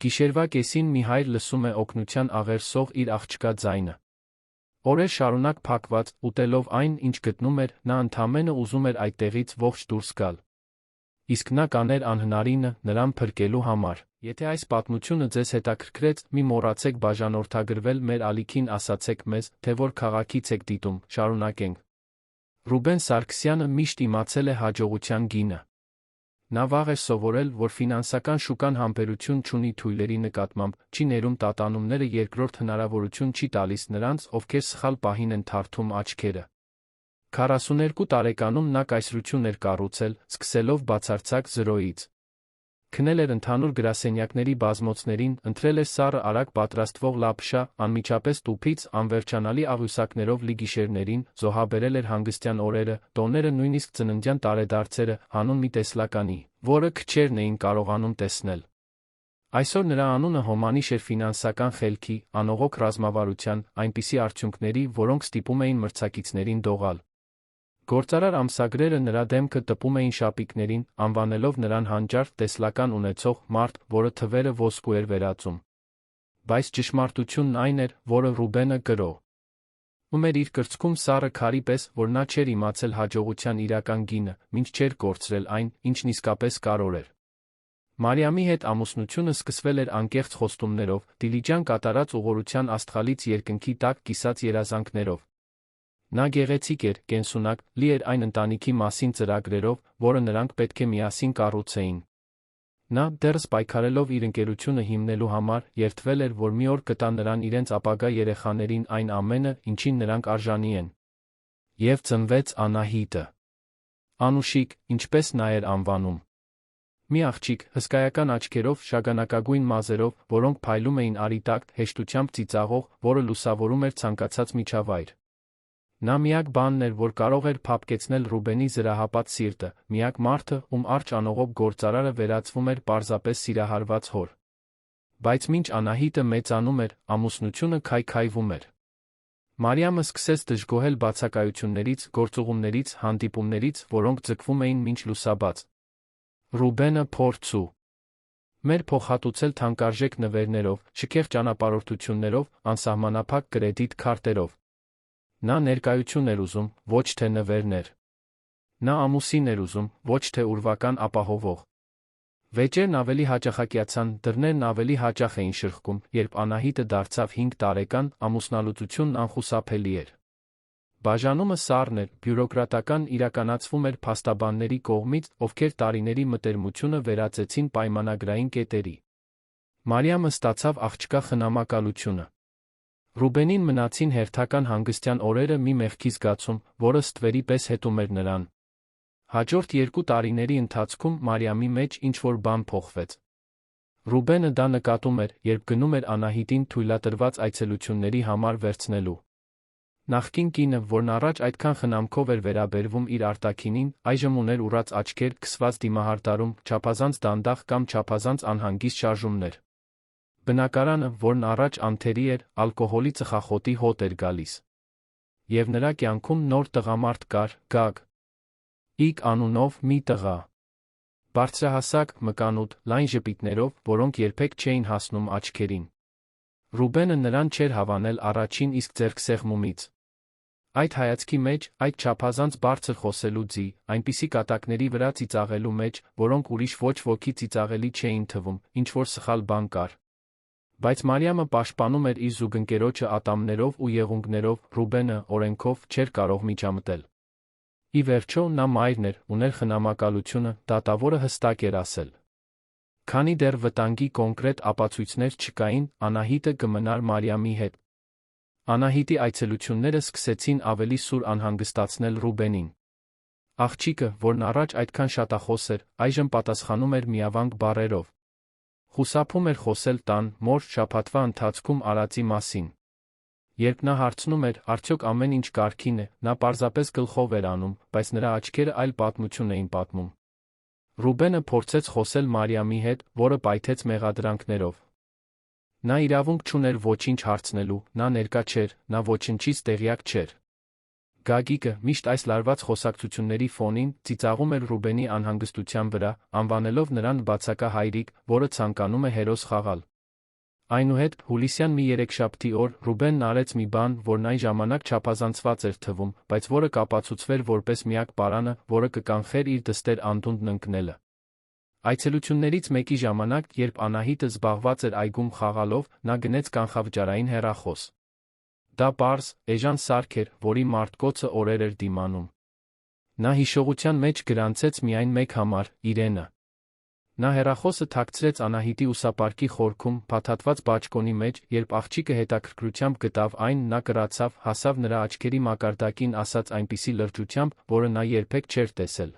Գիշերվա կեսին մի հայր լսում է օգնության աղերսող իր աղջկա ձայնը։ Օրեր շարունակ փակված, ուտելով այն, ինչ գտնում էր, նա ընդամենը ուզում էր այդտեղից ողջ դուրս գալ։ Իսկ նա կաներ անհնարինը նրան փրկելու համար։ Եթե այս պատմությունը ձեզ հետաքրքրեց, մի մոռացեք բաժանորդագրվել մեր ալիքին, ասացեք մեզ, թե որ քաղաքից եք դիտում, շարունակենք։ Ռուբեն Սարգսյանը միշտ իմացել է հաջողության գինը։ Նա վաղ էր սովորել, որ ֆինանսական շուկան համբերություն չունի թույլերի նկատմամբ, չի ներում տատանումները, երկրորդ հնարավորություն չի տալիս նրանց, ովքեր սխալ պահին են թարթում աչքերը։ 42 տարեկանում նա կայսրություն էր կառուցել, սկսելով բացարձակ զրոյից։ Քնել էր ընդհանուր գրասենյակների բազմոցներին, ընտրել էր սառը արագ պատրաստվող լապշա, անմիջապես տուփից, անվերջանալի աղյուսակներով լի գիշերներին, զոհաբերել էր հանգստյան օրերը, տոները, նույնիսկ ծննդյան տարեդարձերը, հանուն մի տեսլականի, որը քչերն էին կարողանում տեսնել։ Այսօր նրա անունը հոմանիշ էր ֆինանսական խելքի, անողոք ռազմավարության, այնպիսի արդյունքների, որոնք ստիպում էին մրցակիցներին դողալ։ Գործարար ամսագրերը նրա դեմքը տպում էին շապիկներին, անվանելով նրան հանճար, տեսլական ունեցող մարդ, որը թվերը ոսկու էր վերածում։ Բայց ճշմարտությունն այն էր, որը Ռուբենը գրում էր իր կրծքում սառը քարի պես, որ նա չէր իմացել հաջողության իրական գինը, մինչ չէր կորցրել այն, ինչն իսկապես կարևոր էր։ Մարիամի հետ ամուսնությունը սկսվել էր անկեղծ խոստումներով, դիլիջան կատարած ուղղորության աստղալից երկնքի տակ կիսած երազանքներով։ Նա գեղեցիկ էր, կենսունակ, լի էր այն ընտանիքի մասին ծրագրերով, որը նրանք պետք է միասին կառուցեին։ Նա, դեռս պայքարելով իր ընկերությունը հիմնելու համար, երդվել էր, որ մի օր կտա նրան իրենց ապագա երեխաներին այն ամենը, ինչին նրանք արժանի են։ Եվ ծնվեց Անահիտը։ Անուշիկ, ինչպես նա էր անվանում։ Մի աղջիկ, հսկայական աչքերով, շագանակագույն մազերով, որոնք փայլում էին արի տակ, հեշտությամբ ծիծաղող, որը լուսավորում էր ցանկացած միջավայր։ Նա միակ բանն էր, որ կարող էր փափկեցնել Ռուբենի զրահապատ սիրտը, միակ մարդը, ում արջ անողոք գործարարը վերածվում էր պարզապես սիրահարված հոր։ Բայց մինչ Անահիտը մեծանում էր, ամուսնությունը քայքայվում էր։ Մարիամը սկսեց դժգոհել բացակայություններից, գործուղումներից, հանդիպումներից, որոնք ձգվում էին մինչ լուսաբաց։ Ռուբենը փորձու մեր փոխհատուցել թանկարժեք նվերներով, շքեղ ճանապարհորդություններով, անսահմանափակ կրեդիտ քարտերով։ Նա ներկայություն էր ուզում, ոչ թե նվերներ։ Նա ամուսին էր ուզում, ոչ թե ուրվական ապահովող։ Վեճերն ավելի հաճախակիացան, դռներն ավելի հաճախ էին շրխկում, երբ Անահիտը դարձավ 5 տարեկան, ամուսնալուծությունն անխուսափելի էր։ Բաժանումը սառն էր, բյուրոկրատական, իրականացվում էր փաստաբանների կողմից, ովքեր տարիների մտերմությունը վերածեցին պայմանագրային կետերի։ Մարիամը ստացավ աղջկա խնամակալությունը։ Ռուբենին մնացին հերթական հանգստյան օրերը մի մեղքի զգացում, որը ստվերի պես հետում էր նրան։ Հաջորդ 2 տարիների ընթացքում Մարիամի մեջ ինչ-որ բան փոխվեց։ Ռուբենը դա նկատում էր, երբ գնում էր Անահիտին թույլատրված այցելությունների համար վերցնելու։ Նախկին կինը, որն առաջ այդքան խնամքով էր վերաբերվում իր արտաքինին, այժմ ուներ ուռած աչքեր, քսված դիմահարդարում, չափազանց դանդաղ կամ չափազանց անհանգիստ շարժումներ։ Բնակարանը, որն առաջ անթերի էր, ալկոհոլի ծխախոտի հոտ էր գալիս։ Եվ նրա կյանքում նոր տղամարդ կար, Գագ։ Իգ անունով մի տղա։ Բարձրահասակ, մկանուտ, լայն ժպիտներով, որոնք երբեք չէին հասնում աչքերին։ Ռուբենը նրան չէր հավանել առաջին իսկ ձեռքսեղմումից։ Այդ հայացքի մեջ, այդ չափազանց բարձր խոսելու ձի, այնպիսի կատակների վրա ծիծաղելու մեջ, որոնք ուրիշ ոչ ոքի ծիծաղելի չէին թվում, ինչ-որ սխալ բան կար։ Բայց Մարիամը պաշտպանում էր իր զուգընկերոջը ատամներով ու եղունգներով, Ռուբենը, օրենքով, չէր կարող միջամտել։ Ի վերջո, նա մայրն էր, ուներ խնամակալությունը, դատավորը հստակ էր ասել։ Քանի դեռ վտանգի կոնկրետ ապացույցներ չկային, Անահիտը կմնար Մարիամի հետ։ Անահիտի այցելությունները սկսեցին ավելի սուր անհանգստացնել Ռուբենին։ Աղջիկը, որն առաջ այդքան շատախոս էր, այժմ պատասխանում էր միավանք բառերով։ Խուսափում էր խոսել տան, մոր, շաբաթվա ընթացքում արածի մասին։ Երբ նա հարցնում էր, արդյոք ամեն ինչ կարգին է, նա պարզապես գլխով էր անում, բայց նրա աչքերը այլ պատմություն էին պատմում։ Ռուբենը փորձեց խոսել Մարիամի հետ, որը պայթեց մեղադրանքներով։ Նա իրավունք չուներ ոչինչ հարցնելու, նա ներկա չէր, նա ոչնչից տեղյակ չէր։ Գագիկը, միշտ այս լարված խոսակցությունների ֆոնին, ծիծաղում էր Ռուբենի անհանգստության վրա, անվանելով նրան բացակա հայրիկ, որը ցանկանում է հերոս խաղալ։ Այնուհետ, հուլիսյան մի երեքշաբթի օր Ռուբենն արեց մի բան, որն այն ժամանակ չափազանցված էր թվում, բայց որը կապացուցվեր որպես միակ պարանը, որը կկանխեր իր դստեր անդունդն ընկնելը։ Այցելություններից մեկի ժամանակ, երբ Անահիտը զբաղված էր այգում խաղալով, նա գնեց կանխավճարային հեռախոս։ Դա պարզ, էժան սարք էր, որի մարտկոցը օրեր էր դիմանում։ Նա հիշողության մեջ գրանցեց միայն մեկ համար՝ Իրենը։ Նա հեռախոսը թաքցրեց Անահիտի ուսապարկի խորքում, փաթաթված բաճկոնի մեջ, երբ աղջիկը հետաքրքրությամբ գտավ այն, նա կռացավ, հասավ նրա աչքերի մակարդակին ասած այնպիսի լրջությամբ, որը նա երբեք չէր տեսել։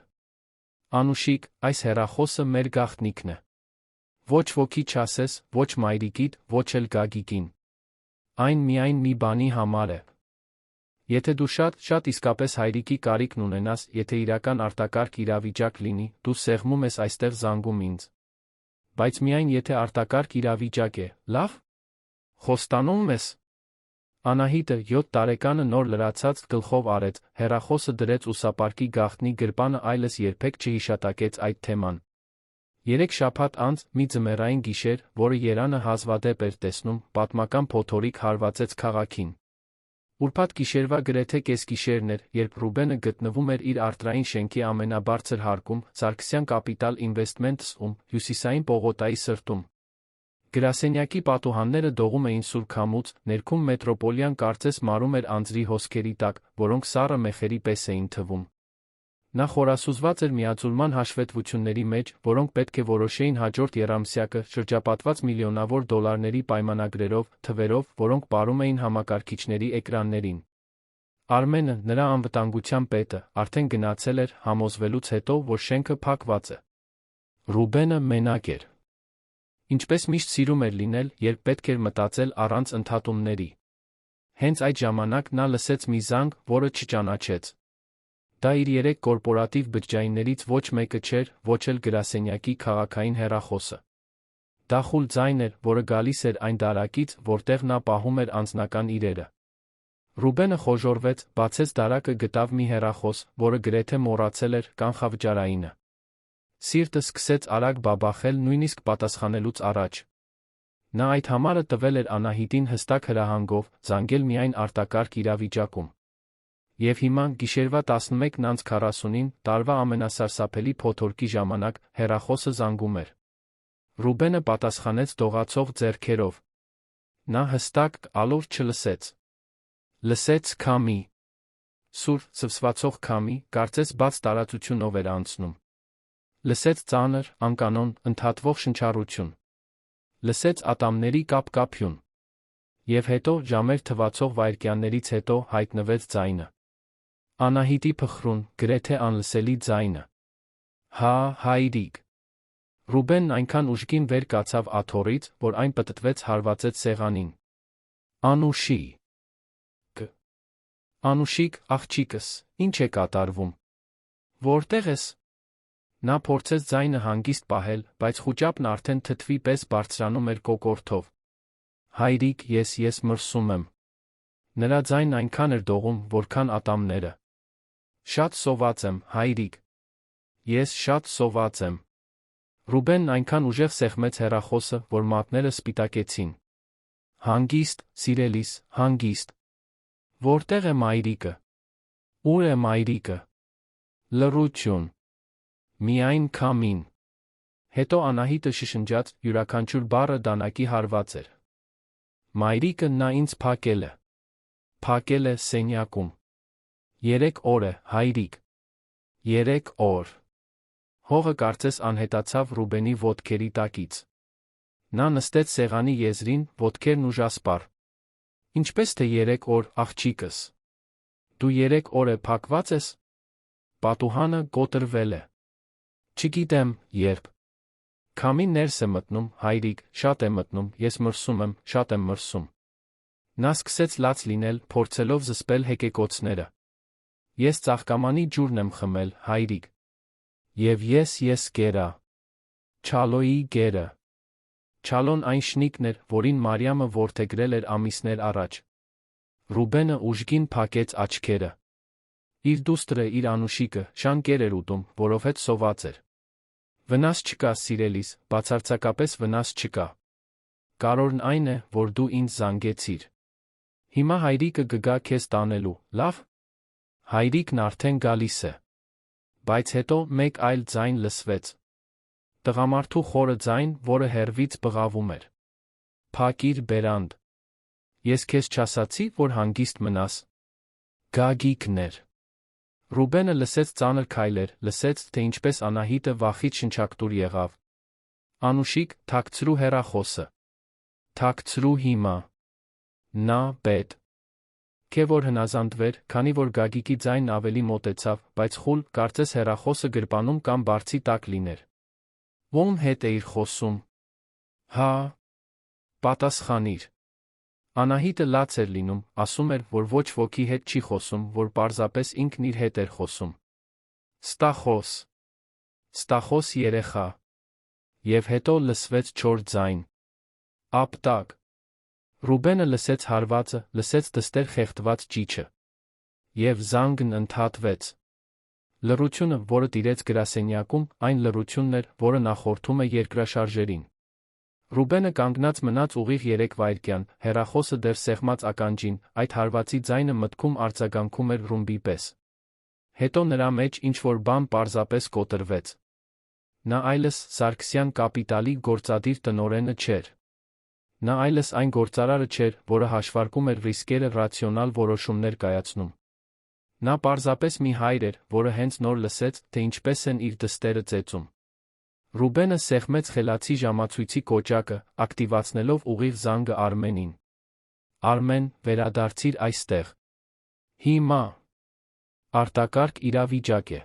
Անուշիկ, այս հեռախոսը մեր գաղտնիքն է։ Ոչ ոքի չասես, ոչ մայրիկիդ, ոչ էլ Գագիկին։ Այն միայն մի բանի համար է։ Եթե դու շատ իսկապես հայրիկի կարիքն ունենաս, եթե իրական արտակարգ իրավիճակ լինի, դու սեղմում ես այստեղ զանգում ինձ։ Բայց միայն եթե արտակարգ իրավիճակ է, լավ։ Խոստանում ես։ Անահիտը 7 տարեկանը նոր լրացած գլխով արեց, հեռախոսը դրեց ուսապարկի գաղտնի գրպանը, այլևս երբեք չհիշատակեց այդ թեման։ 3 շաբաթ անց, մի ձմեռային գիշեր, որը Երանը հազվադեպ էր տեսնում, պատմական փոթորիկ հարվածեց քաղաքին։ Ուրբաթ գիշերվա գրեթե կեսգիշերն էր, երբ Ռուբենը գտնվում էր իր արտրային շենքի ամենաբարձր հարկում, Սարգսյան Կապիտալ Ինվեստմենթսում, հյուսիսային պողոտայի սրտում։ Գրասենյակի պատուհանները դողում էին սուր քամուց, ներքում մետրոպոլիան կարծես մարում էր անձրի հոսքերի տակ, որոնք սառը մեխերի պես էին թվում։ Նա խորասուզված էր միաձուլման հաշվետվությունների մեջ, որոնք պետք է որոշեին հաջորդ եռամսյակը, շրջապատված միլիոնավոր դոլարների պայմանագրերով, թվերով, որոնք ապարում էին համակարգիչների էկրաններին։ Արմենը, նրա անվտանգության պետը, արդեն գնացել էր, համոզվելուց հետո, որ շենքը փակված է։ Ռուբենը մենակ էր։ Ինչպես միշտ սիրում էր լինել, երբ պետք էր մտածել առանց ընդհատումների։ Հենց այդ ժամանակ նա լսեց մի զանգ, որը չճանաչեց։ Դա իր 3 կորպորատիվ բջջայիններից ոչ մեկը չէր, ոչ էլ գրասենյակի քաղաքային հեռախոսը։ Դա խուլ ձայն էր, որը գալիս էր այն դարակից, որտեղ նա պահում էր անձնական իրերը։ Ռուբենը խոժոռվեց, բացեց դարակը, գտավ մի հեռախոս, որը գրեթե մոռացել էր, կանխավճարայինը։ Սիրտը սկսեց արագ բաբախել նույնիսկ պատասխանելուց առաջ։ Նա այդ համարը տվել էր Անահիտին հստակ հրահանգով, զանգել միայն արտակարգ իրավիճակում։ Եվ հիմա, գիշերվա 11:40-ին, տարվա ամենասարսափելի փոթորկի ժամանակ, հեռախոսը զանգում էր։ Ռուբենը պատասխանեց դողացող ձեռքերով։ Նա հստակ ալոր չլսեց։ Լսեց քամի։ Սուր, սվսվածող քամի, կարծես բաց տարածությունով էր անցնում։ Լսեց ծանր, անկանոն, ընդհատվող շնչառություն։ Լսեց ատամների կապ-կապյուն։ Եվ հետո, ժամեր թվացող վայրկյաններից հետո, հայտնվեց ձայնը։ Անահիտի փխրուն, գրեթե անլսելի ձայնը։ Հա, հայրիկ։ Ռուբենն այնքան ուժգին վեր կացավ աթոռից, որ այն պտտվեց, հարվածեց սեղանին։ Անուշի։ Անուշիկ, աղջիկս, ինչ է կատարվում։ Որտեղ ես։ Նա փորձեց ձայնը հանգիստ պահել, բայց խուճապն արդեն թթվի պես բարձրանում էր կոկորդով։ Հայրիկ, ես մրսում եմ։ Նրա ձայնն այնքան էր դողում, որքան ատամները։ Շատ սոված եմ, հայրիկ։ Ես շատ սոված եմ։ Ռուբենն այնքան ուժեղ սեղմեց հեռախոսը, որ մատները սպիտակեցին։ Հանգիստ, սիրելիս, հանգիստ։ Որտեղ է մայրիկը։ Ուր է մայրիկը։ Լռություն։ Միայն քամին։ Հետո Անահիտը շշնջաց, յուրաքանչյուր բառը դանակի հարված էր։ Մայրիկը նա ինձ փակել է։ Փակել է սենյակում։ 3 օր է, հայրիկ։ 3 օր։ Հողը կարծես անհետացավ Ռուբենի ոտքերի տակից։ Նա նստեց սեղանի եզրին, ոտքերն ուժասպառ։ Ինչպես թե 3 օր, աղջիկս։ Դու 3 օր է փակված ես։ Պատուհանը կոտրվել է։ Չգիտեմ, երբ։ Քամին ներս է մտնում, հայրիկ, շատ է մտնում, ես մրսում եմ, շատ եմ մրսում։ Նա սկսեց լաց լինել, փորձելով զսպել հեկեկոցները։ Ես ծաղկամանի ջուրն եմ խմել, հայրիկ։ Եվ ես գերա։ Չալոյի գերը։ Չալոն այն շնիկն էր, որին Մարիամը որդեգրել էր ամիսներ առաջ։ Ռուբենը ուժգին փակեց աչքերը։ Իր դուստրը, իր Անուշիկը, շանկեր էր ուտում, որովհետև սոված էր։ Վնաս չկա, սիրելիս, բացարձակապես վնաս չկա։ Կարևորն այն է, որ դու ինձ զանգեցիր։ Հիմա հայրիկը կգա քեզ տանելու, լավ։ Հայրիկն արդեն գալիս է։ Բայց հետո մեկ այլ ձայն լսվեց։ Տղամարդու խորը ձայն, որը հեռվից բղավում էր։ Փակիր բերանդ։ Ես քեզ չասացի, որ հանգիստ մնաս։ Գագիկն էր։ Ռուբենը լսեց ծանր քայլեր, լսեց, թե ինչպես Անահիտը վախից շնչակտուր եղավ։ Անուշիկ, թաքցրու հեռախոսը։ Թաքցրու հիմա։ Նա պետ։ Թե որ հնազանդվեր, քանի որ Գագիկի ձայնն ավելի մոտեցավ, բայց խուլ, կարծես հեռախոսը գրպանում կամ բարձի տակ լիներ։ Ո՞մ հետ էիր խոսում։ Հա։ Պատասխանիր։ Անահիտը լաց էր լինում, ասում էր, որ ոչ ոքի հետ չի խոսում, որ պարզապես ինքն իր հետ էր խոսում։ Ստախոս։ Ստախոս երեխա։ Եվ հետո լսվեց չոր ձայն։ Ապտակ։ Ռուբենը լսեց հարվածը, լսեց դստեր խեղդված ճիչը։ Եվ զանգն ընդհատվեց։ Լռությունը, որը տիրեց գրասենյակում, այն լռությունն էր, որը նախորդում է երկրաշարժերին։ Ռուբենը կանգնած մնաց ուղիղ 3 վայրկյան, հեռախոսը դեռ սեղմած ականջին, այդ հարվածի ձայնը մտքում արձագանքում էր ռումբի պես։ Հետո նրա մեջ ինչ-որ բան պարզապես կոտրվեց։ Նա այլս Սարգսյան կապիտալի գործադիր տնօրենը չէր։ Նա այլս այն գործարարը չէր, որը հաշվարկում էր ռիսկերը, ռացիոնալ որոշումներ կայացնում։ Նա պարզապես մի հայր էր, որը հենց նոր լսեց, թե ինչպես են իր դստերը ծեծում։ Ռուբենը սեղմեց խելացի ժամացույցի կոճակը, ակտիվացնելով ուղիղ զանգը Արմենին։ Արմեն, վերադարձիր այստեղ։ Հիմա։ Արտակարգ իրավիճակ է։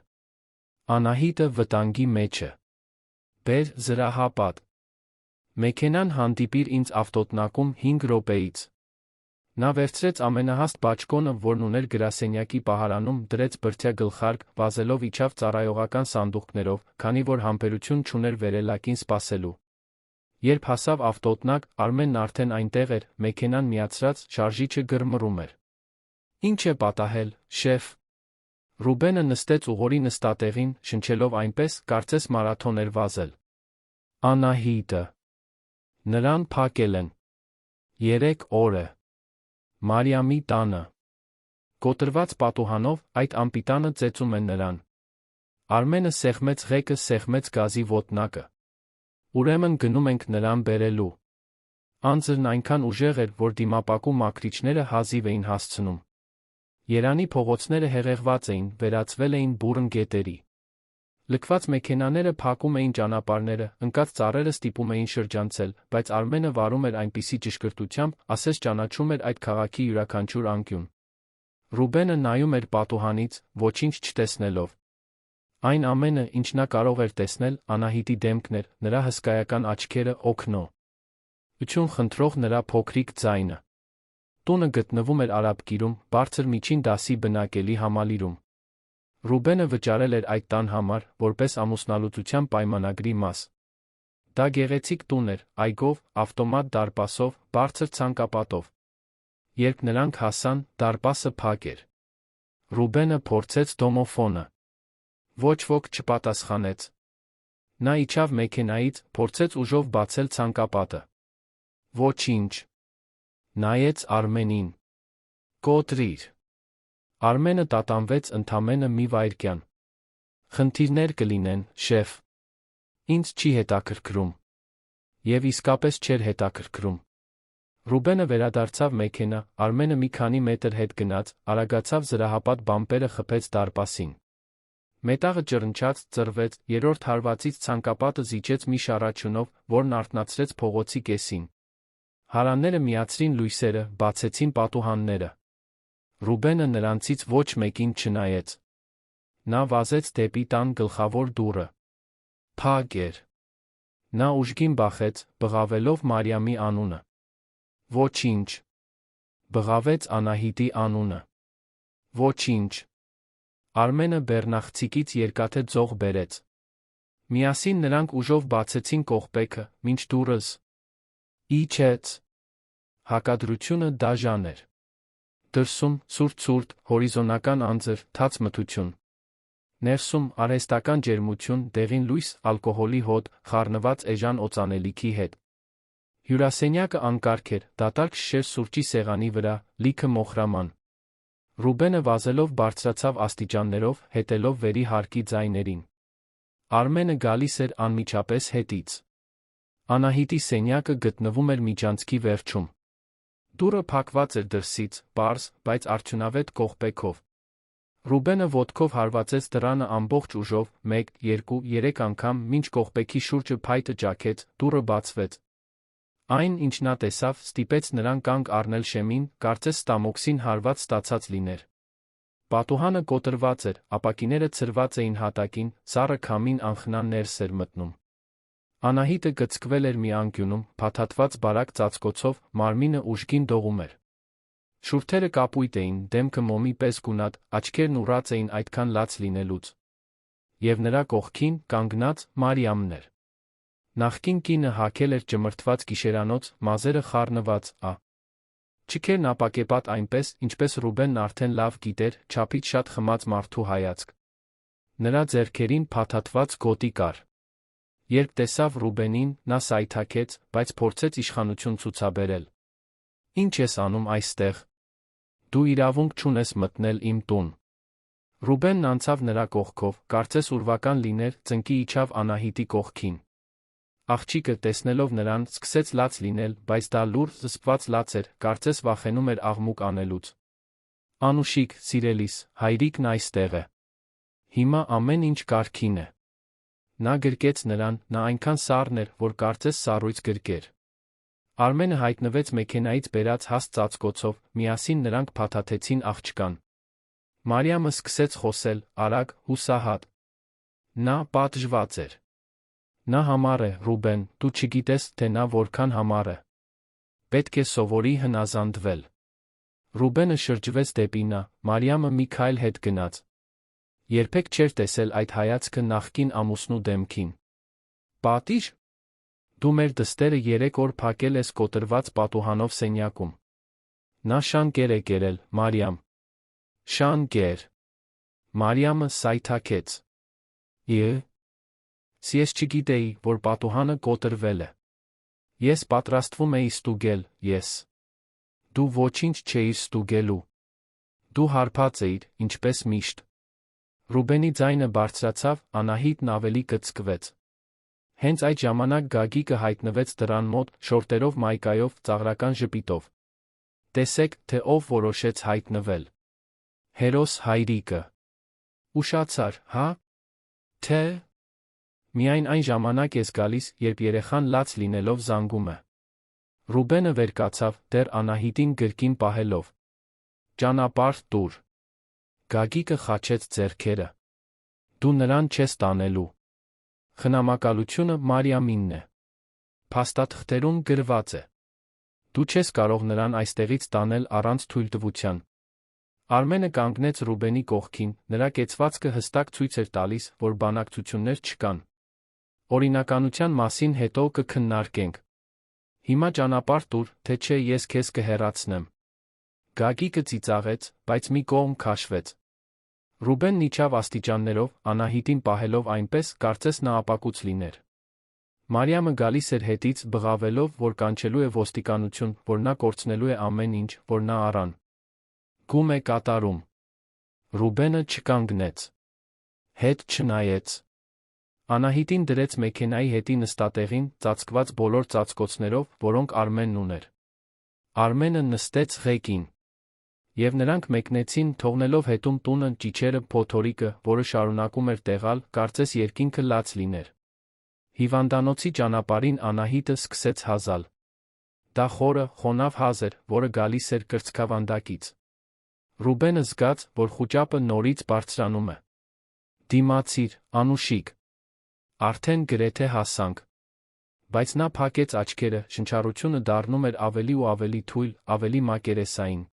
Անահիտը վտանգի մեջ է։ Բեր զրահապատ։ Մեքենան հանդիպիր ինձ ավտոտնակում 5 րոպեից։ Նա վերցրեց ամենահաստ բաճկոնը, որն ուներ գրասենյակի պահարանում, դրեց բրդյա գլխարկ, վազելով իջավ ծառայողական սանդուղքներով, քանի որ համբերություն չուներ վերելակին սպասելու։ Երբ հասավ ավտոտնակ, Արմենն արդեն այնտեղ էր, մեքենան միացրած, շարժիչը գրմռում էր։ Ինչ է պատահել, շեֆ։ Ռուբենը նստեց ուղորի նստատեղին, շնչելով այնպես, կարծես մարաթոն էր վազել։ Անահիտը։ Նրան փակել են։ 3 օր է։ Մարիամի տանը։ Կոտրված պատուհանով, այդ անպիտանը ծեծում են նրան։ Արմենը սեղմեց ղեկը, սեղմեց գազի ոտնակը։ Ուրեմն գնում ենք նրան բերելու։ Անձրն այնքան ուժեղ էր, որ դիմապակու մաքրիչները հազիվ էին հասցնում։ Երանի փողոցները հեղեղված էին, վերածվել էին բուռն գետերի։ Լքված մեքենաները փակում էին ճանապարհները, ընկած ծառերը ստիպում էին շրջանցել, բայց Արմենը վարում էր այնպիսի ճշգրտությամբ, ասես ճանաչում էր այդ քաղաքի յուրաքանչյուր անկյուն։ Ռուբենը նայում էր պատուհանից, ոչինչ չտեսնելով։ Այն ամենը, ինչ նա կարող էր տեսնել, Անահիտի դեմքն էր, նրա հսկայական աչքերը, օգնո։ Ություն խնդրող նրա փոքրիկ ձայնը։ Տունը գտնվում էր Արաբկիրում, բարձր միջին դասի բնակելի համալիրում։ Ռուբենը վճարել էր այդ տան համար, որպես ամուսնալուծության պայմանագրի մաս։ Դա գեղեցիկ տուն էր, այգով, ավտոմատ դարպասով, բարձր ցանկապատով։ Երբ նրանք հասան, դարպասը փակ էր։ Ռուբենը փորձեց դոմոֆոնը։ Ոչ ոք չպատասխանեց։ Նա իջավ մեքենայից, փորձեց ուժով բացել ցանկապատը։ Ոչինչ։ Նայեց Արմենին։ Կոտրիր։ Արմենը տատանվեց ընդամենը մի վայրկյան։ Խնդիրներ կլինեն, շեֆ։ Ինձ չի հետաքրքրում։ Եվ իսկապես չէր հետաքրքրում։ Ռուբենը վերադարձավ մեքենա, Արմենը մի քանի մետր հետ գնաց, արագացավ զրահապատ բամպերը խփեց դարպասին։ Մետաղը ճռնչաց, ծռվեց, երրորդ հարվածից ցանկապատը զիջեց մի շառաչյունով, որն արթնացրեց փողոցի կեսին։ Հարանները միացրին լույսերը, բացեցին պատուհանները։ Ռուբենը նրանցից ոչ մեկին չնայեց։ Նա վազեց դեպի տան գլխավոր դուռը։ Փակ էր։ Նա ուժգին բախեց, բղավելով Մարիամի անունը։ Ոչինչ։ Բղավեց Անահիտի անունը։ Ոչինչ։ Արմենը բեռնախցիկից երկաթե ձող բերեց։ Միասին նրանք ուժով բացեցին կողպեքը, մինչ դուռս իջեց։ Հակադրությունը դաժան էր։ Դրսում, ցուրտ, հորիզոնական անձր, թաց մթություն։ Ներսում, արհեստական ջերմություն, դեղին լույս, ալկոհոլի հոտ, խառնված էժան օծանելիքի հետ։ Հյուրասենյակը անկարգ էր, դատարկ շշեր սուրճի սեղանի վրա, լիքը մոխրաման։ Ռուբենը վազելով բարձրացավ աստիճաններով, հետելով վերի հարկի ձայներին։ Արմենը գալիս էր անմիջապես հետից։ Անահիտի սենյակը գտնվում էր միջանցքի վերջում։ Դուռը փակված էր դրսից, պարզ, բայց արդյունավետ կողպեքով։ Ռուբենը ոտքով հարվածեց դռանը ամբողջ ուժով, 1, 2, 3 անգամ, մինչ կողպեքի շուրջը փայտը ճաքեց, դուռը բացվեց։ Այն, ինչ նա տեսավ, ստիպեց նրան կանգ առնել շեմին, կարծես ստամոքսին հարված ստացած լիներ։ Պատուհանը կոտրված էր, ապակիները ցրված էին հատակին, սառը քամին անխնան ներս էր մտնում։ Անահիտը գծկվել էր մի անկյունում, փաթաթված բարակ ծածկոցով, մարմինը ուժգին դողում էր։ Շուրթերը կապույտ էին, դեմքը մոմի պես գունատ, աչքերն ուռած էին այդքան լաց լինելուց։ Եվ նրա կողքին, կանգնած, Մարիամն էր։ Նախկին կինը հագել էր ճմրթված գիշերանոց, մազերը խառնված, չքերն ապակեպատ այնպես, ինչպես Ռուբենն արդեն լավ գիտեր, չափից շատ խմած մարդու հայացք։ Նրա ձեռքերին փաթաթված գոտի կար։ Երբ տեսավ Ռուբենին, նա սայթաքեց, բայց փորձեց իշխանություն ցուցաբերել։ Ինչ ես անում այստեղ։ Դու իրավունք չունես մտնել իմ տուն։ Ռուբենն անցավ նրա կողքով, կարծես ուրվական լիներ, ծնկի իջավ Անահիտի կողքին։ Աղջիկը, տեսնելով նրան, սկսեց լաց լինել, բայց դա լուռ, զսպված լաց էր, կարծես վախենում էր աղմուկ անելուց։ Անուշիկ, սիրելիս, հայրիկն այստեղ է։ Հիմա ամեն ինչ կարգին է։ Նա գրկեց նրան, նա այնքան սառն էր, որ կարծես սառույց գրկեր։ Արմենը հայտնվեց մեքենայից բերած հաստ ծածկոցով, միասին նրանք փաթաթեցին աղջկան։ Մարիամը սկսեց խոսել, արագ, հուսահատ։ Նա պատժված էր։ Նա համառ է, Ռուբեն, դու չգիտես, թե նա որքան համառ է։ Պետք է սովորի հնազանդվել։ Ռուբենը շրջվեց դեպի նա, Մարիամը մի քայլ հետ գնաց։ Երբեք չէր տեսել այդ հայացքը նախկին ամուսնու դեմքին։ Պատիժ։ Դու մեր դստերը 3 օր փակել ես կոտրված պատուհանով սենյակում։ Նա շանկեր է կերել, Մարիամ։ Շանկեր։ Մարիամը սայթաքեց։ Ես չգիտեի, որ պատուհանը կոտրվել է։ Ես պատրաստվում էի ստուգել, ես։ Դու ոչինչ չէիր ստուգելու։ Դու հարբած էիր, ինչպես միշտ։ Ռուբենի ձայնը բարձրացավ, Անահիտն ավելի կծկվեց։ Հենց այդ ժամանակ Գագիկը հայտնվեց դռան մոտ, շորտերով մայկայով, ծաղրական ժպիտով։ Տեսեք, թե ով որոշեց հայտնվել։ Հերոս հայրիկը։ Ուշացար, հա՞։ Թե։ Միայն այն ժամանակ ես գալիս, երբ երեխան լաց լինելով զանգում է։ Ռուբենը վեր կացավ, դեռ Անահիտին գրկին պահելով։ Ճանապարհ տուր։ Գագիկը խաչեց ձեռքերը։ Դու նրան չես տանելու։ Խնամակալությունը Մարիամինն է։ Փաստաթղթերում գրված է։ Դու չես կարող նրան այստեղից տանել առանց թույլտվության։ Արմենը կանգնեց Ռուբենի կողքին, նրա կեցվածքը հստակ ցույց էր տալիս, որ բանակցություններ չկան։ Օրինականության մասին հետո կքննարկենք։ Հիմա ճանապարհ տուր, թե չէ ես քեզ կհեռացնեմ։ Գագիկը ծիծաղեց, բայց մի կողմ քաշվեց։ Ռուբենն իջավ աստիճաններով, Անահիտին պահելով այնպես, կարծես նա ապակուց լիներ։ Մարիամը գալիս էր հետից, բղավելով, որ կանչելու է ոստիկանություն, որ նա կորցնելու է ամեն ինչ, որ նա առան։ Գում է կատարում։ Ռուբենը չկանգնեց։ Հետ չնայեց։ Անահիտին դրեց մեքենայի հետի նստատեղին, ծածկված բոլոր ծածկոցներով, որոնք Արմենն ուներ։ Արմենը նստեց ղեկին։ Եվ նրանք մեկնեցին, թողնելով հետում տունը, ճիչերը, փոթորիկը, որը շարունակում էր տեղալ, կարծես երկինքը լաց լիներ։ Հիվանդանոցի ճանապարհին Անահիտը սկսեց հազալ։ Դա խորը, խոնավ հազ էր, որը գալիս էր կրծքավանդակից։ Ռուբենը զգաց, որ խուճապը նորից բարձրանում է։ Դիմացիր, Անուշիկ։ Արդեն գրեթե հասանք։ Բայց նա փակեց աչքերը, շնչառությունը դառնում էր ավելի ու ավելի թույլ, ավելի մակերեսային։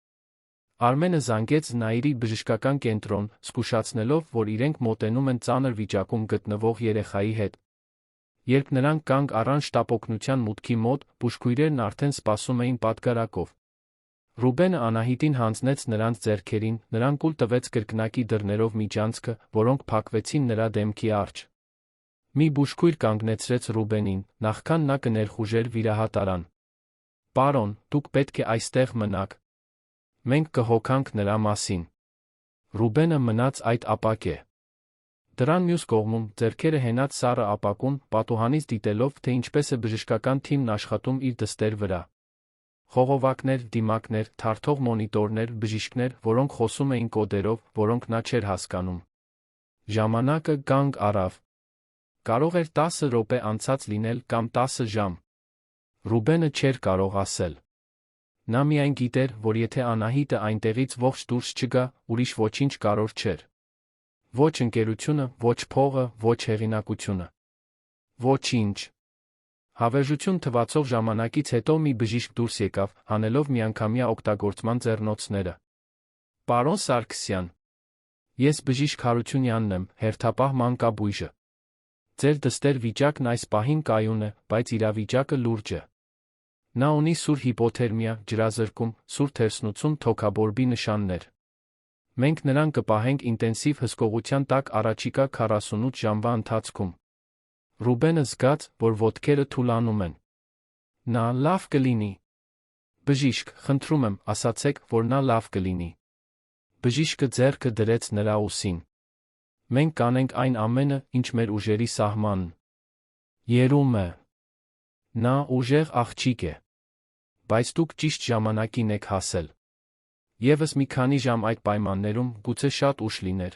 Արմենը զանգեց Նայիրի բժշկական կենտրոն, զգուշացնելով, որ իրենք մոտենում են ծանր վիճակում գտնվող երեխայի հետ։ Երբ նրանք կանգ առան շտապօգնության մուտքի մոտ, բուժքույրերն արդեն սպասում էին պատգարակով։ Ռուբենը Անահիտին հանձնեց նրանց ձեռքերին, նրան կուլ տվեց կրկնակի դռներով միջանցքը, որոնք փակվեցին նրա դեմքի առջ։ Մի բուժքույր կանգնեցրեց Ռուբենին, նախքան նա կներխուժեր վիրահատարան։ Պարոն, դուք պետք է այստեղ մնաք։ Մենք կհոգանք նրա մասին։ Ռուբենը մնաց այդ ապակե։ Դրան մյուս կողմում, ձեռքերը հենած սառը ապակուն, պատուհանից դիտելով, թե ինչպես է բժշկական թիմն աշխատում իր դստեր վրա։ Խողովակներ, դիմակներ, թարթող մոնիտորներ, բժիշկներ, որոնք խոսում էին կոդերով, որոնք նա չէր հասկանում։ Ժամանակը կանգ առավ։ Կարող էր 10 րոպե անցած լինել կամ 10 ժամ։ Ռուբենը չէր կարող ասել։ Նա միայն գիտեր, որ եթե Անահիտը այնտեղից ողջ դուրս չգա, ուրիշ ոչինչ կարող չէր։ Ոչ ընկերությունը, ոչ փողը, ոչ հեղինակությունը։ Ոչինչ։ Հավերժություն թվացող ժամանակից հետո մի բժիշկ դուրս եկավ, հանելով միանգամյա օգտագործման ձեռնոցները։ Պարոն Սարգսյան։ Ես բժիշկ Հարությունյանն եմ, հերթապահ մանկաբույժը։ Ձեր դստեր վիճակն այս պահին կայուն է, բայց իրավիճակը լուրջ է։ Նա ունի սուր հիպոթերմիա, ջրազրկում, սուր թերսնուցում, թոքաբորբի նշաններ։ Մենք նրան կպահենք ինտենսիվ հսկողության տակ առաջիկա 48 ժամվա ընթացքում։ Ռուբենը զգաց, որ ոտքերը թուլանում են։ Նա լավ կլինի։ Բժիշկ, խնդրում եմ, ասացեք, որ նա լավ կլինի։ Բժիշկը ձեռքը դրեց նրա ուսին։ Մենք կանենք այն ամենը, ինչ մեր ուժերի սահմանն։ Երում է։ Նա ուժեղ աղջիկ է։ Բայց դուք ճիշտ ժամանակին եք հասել։ Եվս մի քանի ժամ այդ պայմաններում, գուցե շատ ուշ լիներ։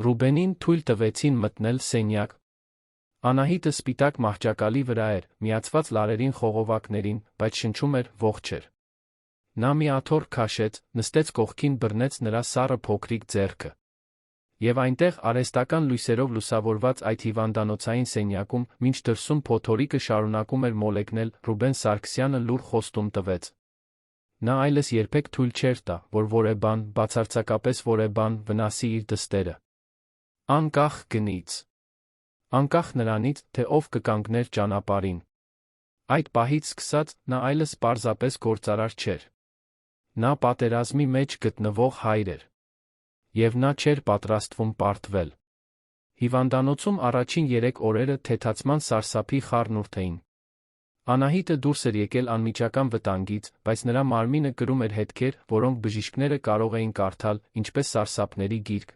Ռուբենին թույլ տվեցին մտնել սենյակ։ Անահիտը սպիտակ մահճակալի վրա էր, միացված լարերին խողովակներին, բայց շնչում էր, ողջ էր։ Նա մի աթոռ քաշեց, նստեց կողքին, բռնեց նրա սառը փոքրիկ ձեռքը։ Եվ այնտեղ արհեստական լույսերով լուսավորված այդ հիվանդանոցային սենյակում, մինչ դրսում փոթորիկը շարունակում էր մոլեգնել, Ռուբեն Սարգսյանը լուռ խոստում տվեց։ Նա այլևս երբեք թույլ չէր տա, որ որևէ բան, բացարձակապես որևէ բան, վնասի իր դստերը։ Անկախ գնից։ Անկախ նրանից, թե ով կկանգներ ճանապարհին։ Այդ պահից սկսած, նա այլևս պարզապես գործարար չէր։ Նա պատերազմի մեջ գտնվող հայր էր։ Եվ նա չէր պատրաստվում պարտվել։ Հիվանդանոցում առաջին 3 օրերը թեթացման սարսափի խառնուրդ էին։ Անահիտը դուրս էր եկել անմիջական վտանգից, բայց նրա մարմինը կրում էր հետքեր, որոնք բժիշկները կարող էին կարդալ, ինչպես սարսափների գիրք։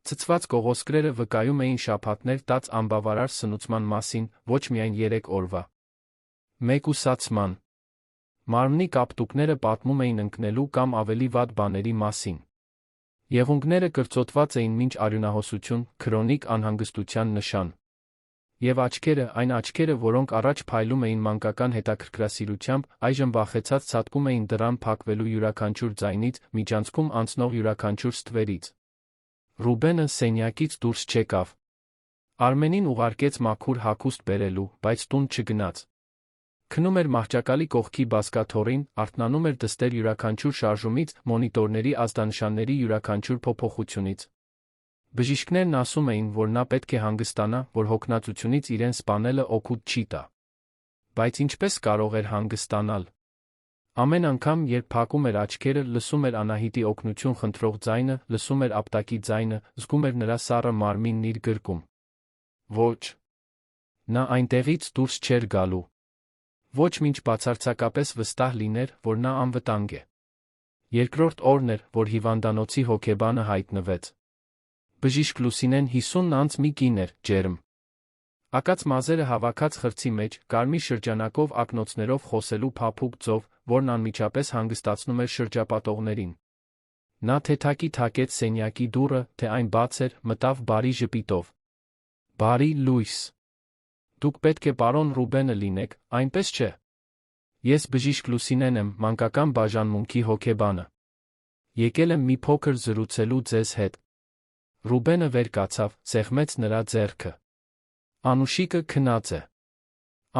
Ցցված կողոսկրերը վկայում էին շաբաթներ տած անբավարար սնուցման մասին, ոչ միայն 3 օրվա։ Մեկուսացման։ Մարմնի կապտուկները պատմում էին ընկնելու կամ ավելի վատ բաների մասին։ Եղունգները կրծոտված էին մինչ արյունահոսություն, քրոնիկ անհանգստության նշան։ Եվ աչքերը, այն աչքերը, որոնք առաջ փայլում էին մանկական հետաքրքրասիրությամբ, այժմ վախեցած ցատկում էին դռան փակվելու յուրաքանչյուր ձայնից, միջանցքում անցնող յուրաքանչյուր ստվերից։ Ռուբենը սենյակից դուրս չեկավ։ Արմենին ուղարկեց մաքուր հագուստ բերելու, բայց տուն չգնաց։ Քնում էր մահճակալի կողքի բազկաթոռին, արթնանում էր դստեր յուրաքանչյուր շարժումից, մոնիտորների ազդանշանների յուրաքանչյուր փոփոխությունից։ Բժիշկներն ասում էին, որ նա պետք է հանգստանա, որ հոգնածությունից իրեն սպանելը օգուտ չի տա։ Բայց ինչպես կարող էր հանգստանալ։ Ամեն անգամ, երբ փակում էր աչքերը, լսում էր Անահիտի օգնություն խնդրող ձայնը, լսում էր ապտակի ձայնը, զգում էր նրա սառը մարմինն իր գրկում։ Ոչ։ Նա այնտեղից դուրս չէր գալու։ Ոչ մինչ բացարձակապես վստահ լիներ, որ նա անվտանգ է։ Երկրորդ օրն էր, որ հիվանդանոցի հոգեբանը հայտնվեց։ Բժիշկ Լուսինեն 50 անց մի կին էր, ջերմ։ Ակած մազերը հավաքած խրցի մեջ, կարմիր շրջանակով ակնոցներով խոսելու փափուկ ձով, որն անմիջապես հանգստացնում էր շրջապատողներին։ Նա թեթակի թակեց սենյակի դուռը, թե այն բաց էր, մտավ բարի ժպիտով։ Բարի լույս։ Դուք պետք է պարոն Ռուբենը լինեք, այնպես չէ։ Ես բժիշկ Լուսինեն եմ, մանկական բաժանմունքի հոգեբանը։ Եկել եմ մի փոքր զրուցելու ձեզ հետ։ Ռուբենը վեր կացավ, սեղմեց նրա ձեռքը։ Անուշիկը քնած է։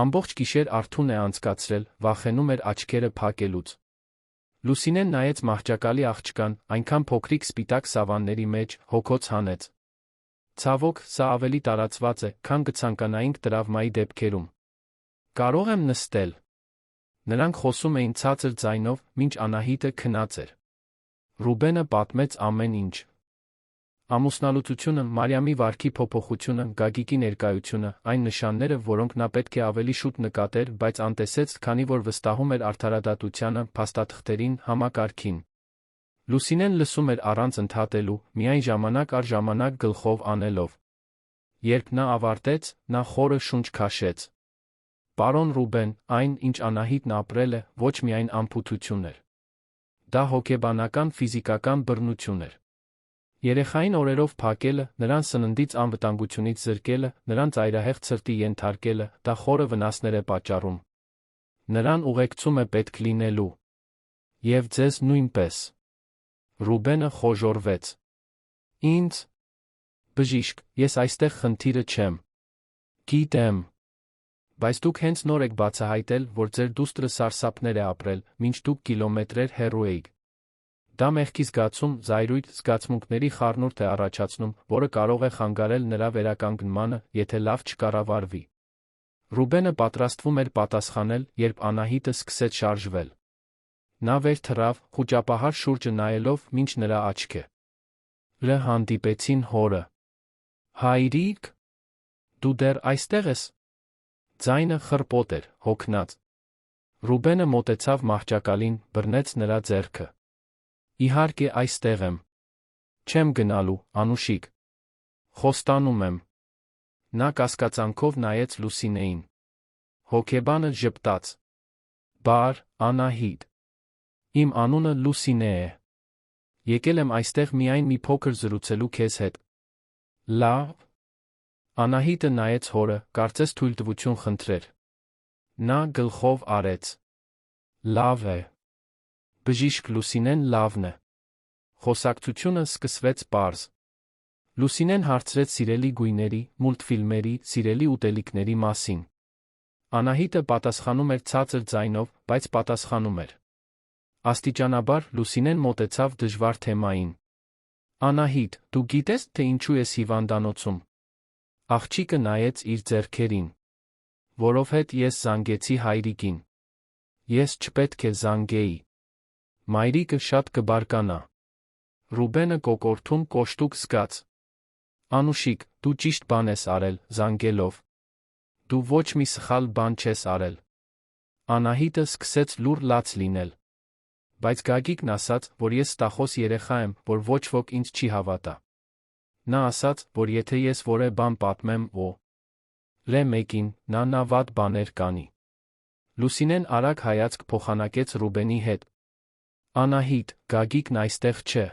Ամբողջ գիշեր արթուն է անցկացրել, վախենում էր աչքերը փակելուց։ Լուսինեն նայեց մահճակալի աղջկան, այնքան փոքրիկ սպիտակ սավանների մեջ, հոգոց հանեց։ Ցավոք, սա ավելի տարածված է, քան կցանկանայինք տրավմայի դեպքերում։ Կարող եմ նստել։ Նրանք խոսում էին ցածր ձայնով, մինչ Անահիտը քնած էր։ Ռուբենը պատմեց ամեն ինչ։ Ամուսնալուծությունը, Մարիամի վարքի փոփոխությունը, Գագիկի ներկայությունը, այն նշանները, որոնք նա պետք է ավելի շուտ նկատեր, բայց անտեսեց, քանի որ վստահում էր արդարադատությանը, փաստաթղթերին, համակարգին։ Լուսինեն լսում էր առանց ընդհատելու, միայն ժամանակ առ ժամանակ գլխով անելով։ Երբ նա ավարտեց, նա խորը շունչ քաշեց։ Պարոն Ռուբեն, այն, ինչ Անահիտն ապրել է, ոչ միայն անփութություն էր։ Դա հոգեբանական, ֆիզիկական բռնություն էր։ Երեխային օրերով փակելը, նրան սննդից անվտանգությունից զրկելը, նրան ծայրահեղ ցրտի ենթարկելը, դա խորը վնասներ է պատճառում։ Նրան ուղեկցում է պետք լինելու։ Եվ ձեզ նույնպես։ Ռուբենը խոժոռվեց։ Ինձ։ Բժիշկ, ես այստեղ խնդիրը չեմ։ Գիտեմ։ Բայց դուք հենց նոր եք բացահայտել, որ ձեր դուստրը սարսափներ է ապրել, մինչ դուք կիլոմետրեր հեռու էիք։ Դա մեղքի զգացում, զայրույթ, զգացմունքների խառնուրդ է առաջացնում, որը կարող է խանգարել նրա վերականգնմանը, եթե լավ չկառավարվի։ Ռուբենը պատրաստվում էր պատասխանել, երբ Անահիտը սկսեց շարժվել։ Նա վեր թռավ, խուճապահար շուրջը նայելով, մինչ նրա աչքը հանդիպեցին հորը։ Հայրիկ, դու դեռ այստեղ ես։ Ձայնը խռպոտ էր, հոգնած։ Ռուբենը մոտեցավ մահճակալին, բռնեց նրա ձեռքը։ Իհարկե այստեղ եմ։ Չեմ գնալու, Անուշիկ։ Խոստանում եմ։ Նա կասկածանքով նայեց Լուսինեին։ Հոգեբանը ժպտաց։ Բար, Անահիտ։ Իմ անունը Լուսինե է։ Եկել եմ այստեղ միայն մի փոքր զրուցելու քեզ հետ։ Լավ։ Անահիտը նայեց հորը, կարծես թույլտվություն խնդրեր։ Նա գլխով արեց։ Լավ է։ Բժիշկ Լուսինեն լավն է։ Խոսակցությունը սկսվեց պարզ։ Լուսինեն հարցրեց սիրելի գույների, մուլտֆիլմերի, սիրելի ուտելիքների մասին։ Անահիտը պատասխանում էր ցածր ձայնով, բայց պատասխանում էր։ Աստիճանաբար Լուսինեն մոտեցավ դժվար թեմային։ Անահիտ, դու գիտես, թե ինչու ես հիվանդանոցում։ Աղջիկը նայեց իր ձեռքերին։ Որովհետև ես զանգեցի հայրիկին։ Ես չպետք է զանգեի։ Մայրիկը շատ կբարկանա։ Ռուբենը կոկորդում կոշտուկ զգաց։ Անուշիկ, դու ճիշտ բան ես արել, զանգելով։ Դու ոչ մի սխալ բան չես արել։ Անահիտը սկսեց լուռ լաց լինել։ Բայց Գագիկն ասաց, որ ես ստախոս երեխա եմ, որ ոչ ոք ինձ չի հավատա։ Նա ասաց, որ եթե ես որևէ բան պատմեմ, մեկին, նա վատ բաներ կանի։ Լուսինեն արագ հայացք փոխանակեց Ռուբենի հետ։ Անահիտ, Գագիկն այստեղ չէ։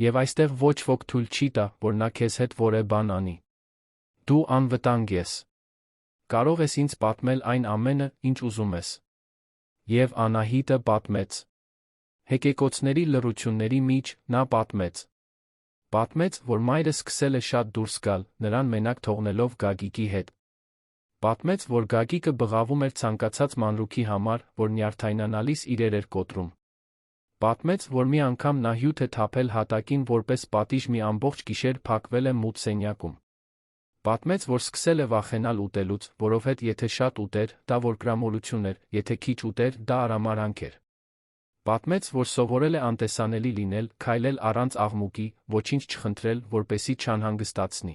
Եվ այստեղ ոչ ոք թույլ չի տա, որ նա քեզ հետ որևէ բան անի։ Դու անվտանգ ես։ Կարող ես ինձ պատմել այն ամենը, ինչ ուզում ես։ Եվ Անահիտը պատմեց։ Հեկեկոցների լռությունների մեջ նա պատմեց։ Պատմեց, որ մայրը սկսել է շատ դուրս գալ, նրան մենակ թողնելով Գագիկի հետ։ Պատմեց, որ Գագիկը բղավում էր ցանկացած մանրուքի համար, որ նյարդայնանալիս իրեր էր կոտրում։ Պատմեց, որ մի անգամ նա հյութ է թափել հատակին որպես պատիժ մի ամբողջ գիշեր փակվել է մութ սենյակում։ Պատմեց, որ սկսել է վախենալ ուտելուց, որովհետև եթե շատ ուտեր, դա որկրամոլություն էր, եթե քիչ ուտեր, դա արամարանք էր։ Պատմեց, որ սովորել է անտեսանելի լինել, քայլել առանց աղմուկի, ոչինչ չխնդրել, որպեսզի չանհանգստացնի։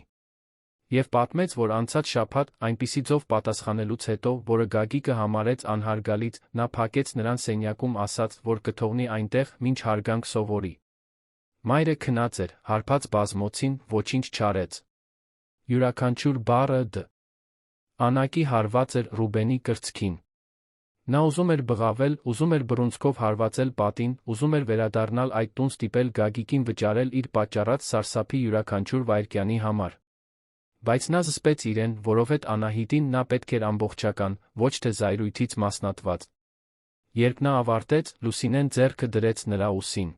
Եվ պատմեց, որ անցած շաբաթ, այնպիսի ձով պատասխանելուց հետո, որը Գագիկը համարեց անհարգալից, նա փակեց նրան սենյակում ասաց, որ կթողնի այնտեղ, մինչ հարգանք սովորի։ Մայրը քնած էր, հարբած բազմոցին, ոչինչ չարեց։ Յուրաքանչյուր բառը Անակի հարված էր Ռուբենի կրծքին։ Նա ուզում էր բղավել, ուզում էր բռունցքով հարվածել պատին, ուզում էր վերադառնալ այդ տուն ստիպել Գագիկին վճարել իր պատճառած սարսափի յուրաքանչյուր վայրկյանի համար։ Բայց նա զսպեց իրեն, որովհետև Անահիտին նա պետք էր ամբողջական, ոչ թե զայրույթից մասնատված։ Երբ նա ավարտեց, Լուսինեն ձեռքը դրեց նրա ուսին։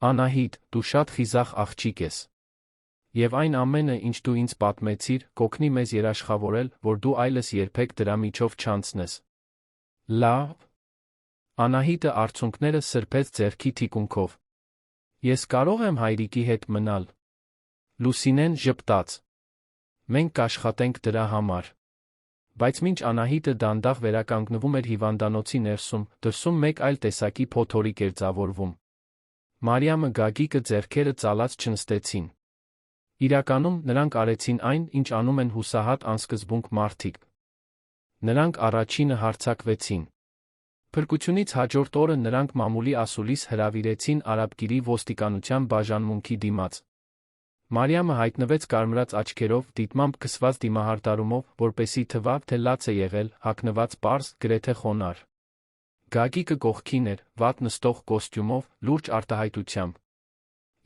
Անահիտ, դու շատ խիզախ աղջիկ ես։ Եվ այն ամենը, ինչ դու ինձ պատմեցիր, կօգնի մեզ երաշխավորել, որ դու այլս երբեք դրա միջով չանցնես։ Լավ։ Անահիտը արցունքները սրբեց ձեռքի թիկունքով։ Ես կարող եմ հայրիկի հետ մնալ։ Լուսինեն ժպտաց։ Մենք կաշխատենք դրա համար։ Բայց մինչ Անահիտը դանդաղ վերականգնվում էր հիվանդանոցի ներսում, դրսում մեկ այլ տեսակի փոթորիկ էր ձավորվում։ Մարիամը Գագիկը ձեռքերը ծալած չնստեցին։ Իրականում նրանք արեցին այն, ինչ անում են հուսահատ անսկզբունք մարդիկ։ Նրանք առաջինը հարձակվեցին։ Փրկությունից հաջորդ օրը նրանք մամուլի ասուլիս հրավիրեցին արաբկիրի ոստիկանության բաժանմունքի դիմաց։ Մարիամը հայտնվեց կարմրած աչքերով, դիտմամբ քսված դիմահարդարումով, որպեսզի թվա, թե լաց է եղել, հագնված պարզ, գրեթե խոնարհ։ Գագիկը կողքին էր, վատ նստող կոստյումով, լուրջ արտահայտությամբ։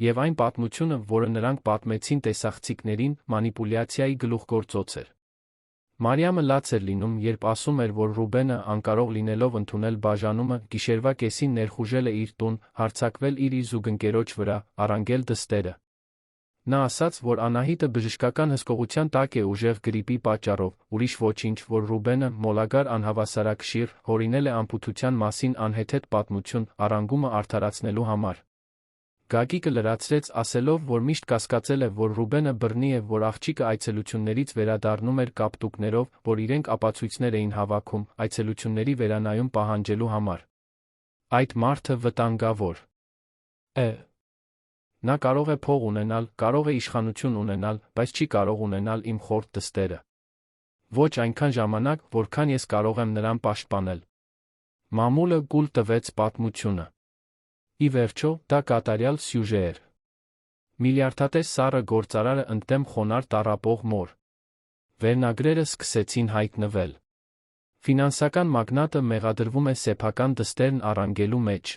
Եվ այն պատմությունը, որը նրանք պատմեցին տեսախցիկներին, մանիպուլյացիայի գլուխգործոց էր։ Մարիամը լաց էր լինում, երբ ասում էր, որ Ռուբենը, անկարող լինելով ընդունել բաժանումը, գիշերվա կեսին ներխուժել է իր տուն, հարձակվել իր զուգընկերոջ վրա, առանգել դստերը։ Նա ասաց, որ Անահիտը բժշկական հսկողության տակ է ուժեղ գրիպի պատճառով, ուրիշ ոչինչ, որ Ռուբենը, մոլագար անհավասարակշիռ, հորինել է անպութության մասին անհեթեթ պատմություն, առանգումը արդարացնելու համար։ Գագիկը լրացրեց, ասելով, որ միշտ կասկածել է, որ Ռուբենը բռնի է, որ աղջիկը այցելություններից վերադառնում էր կապտուկներով, որ իրենք ապացույցներ էին հավաքում, այցելությունների վերանայում պահանջելու համար։ Այդ մարդը վտանգավոր է։ Նա կարող է փող ունենալ, կարող է իշխանություն ունենալ, բայց չի կարող ունենալ իմ խորտ դստերը։ Ոչ այնքան ժամանակ, որքան ես կարող եմ նրան պաշտպանել։ Մամուլը գուլ տվեց պատմությունը։ Ի վերջո, դա կատարյալ սյուժե էր։ Միլիարդատես սառը գործարարը ընդդեմ խոնարհ տառապող մոր։ Վերնագրերը սկսեցին հայտնվել։ Ֆինանսական մագնատը մեղադրվում է սեփական դստերն առանգելու մեջ։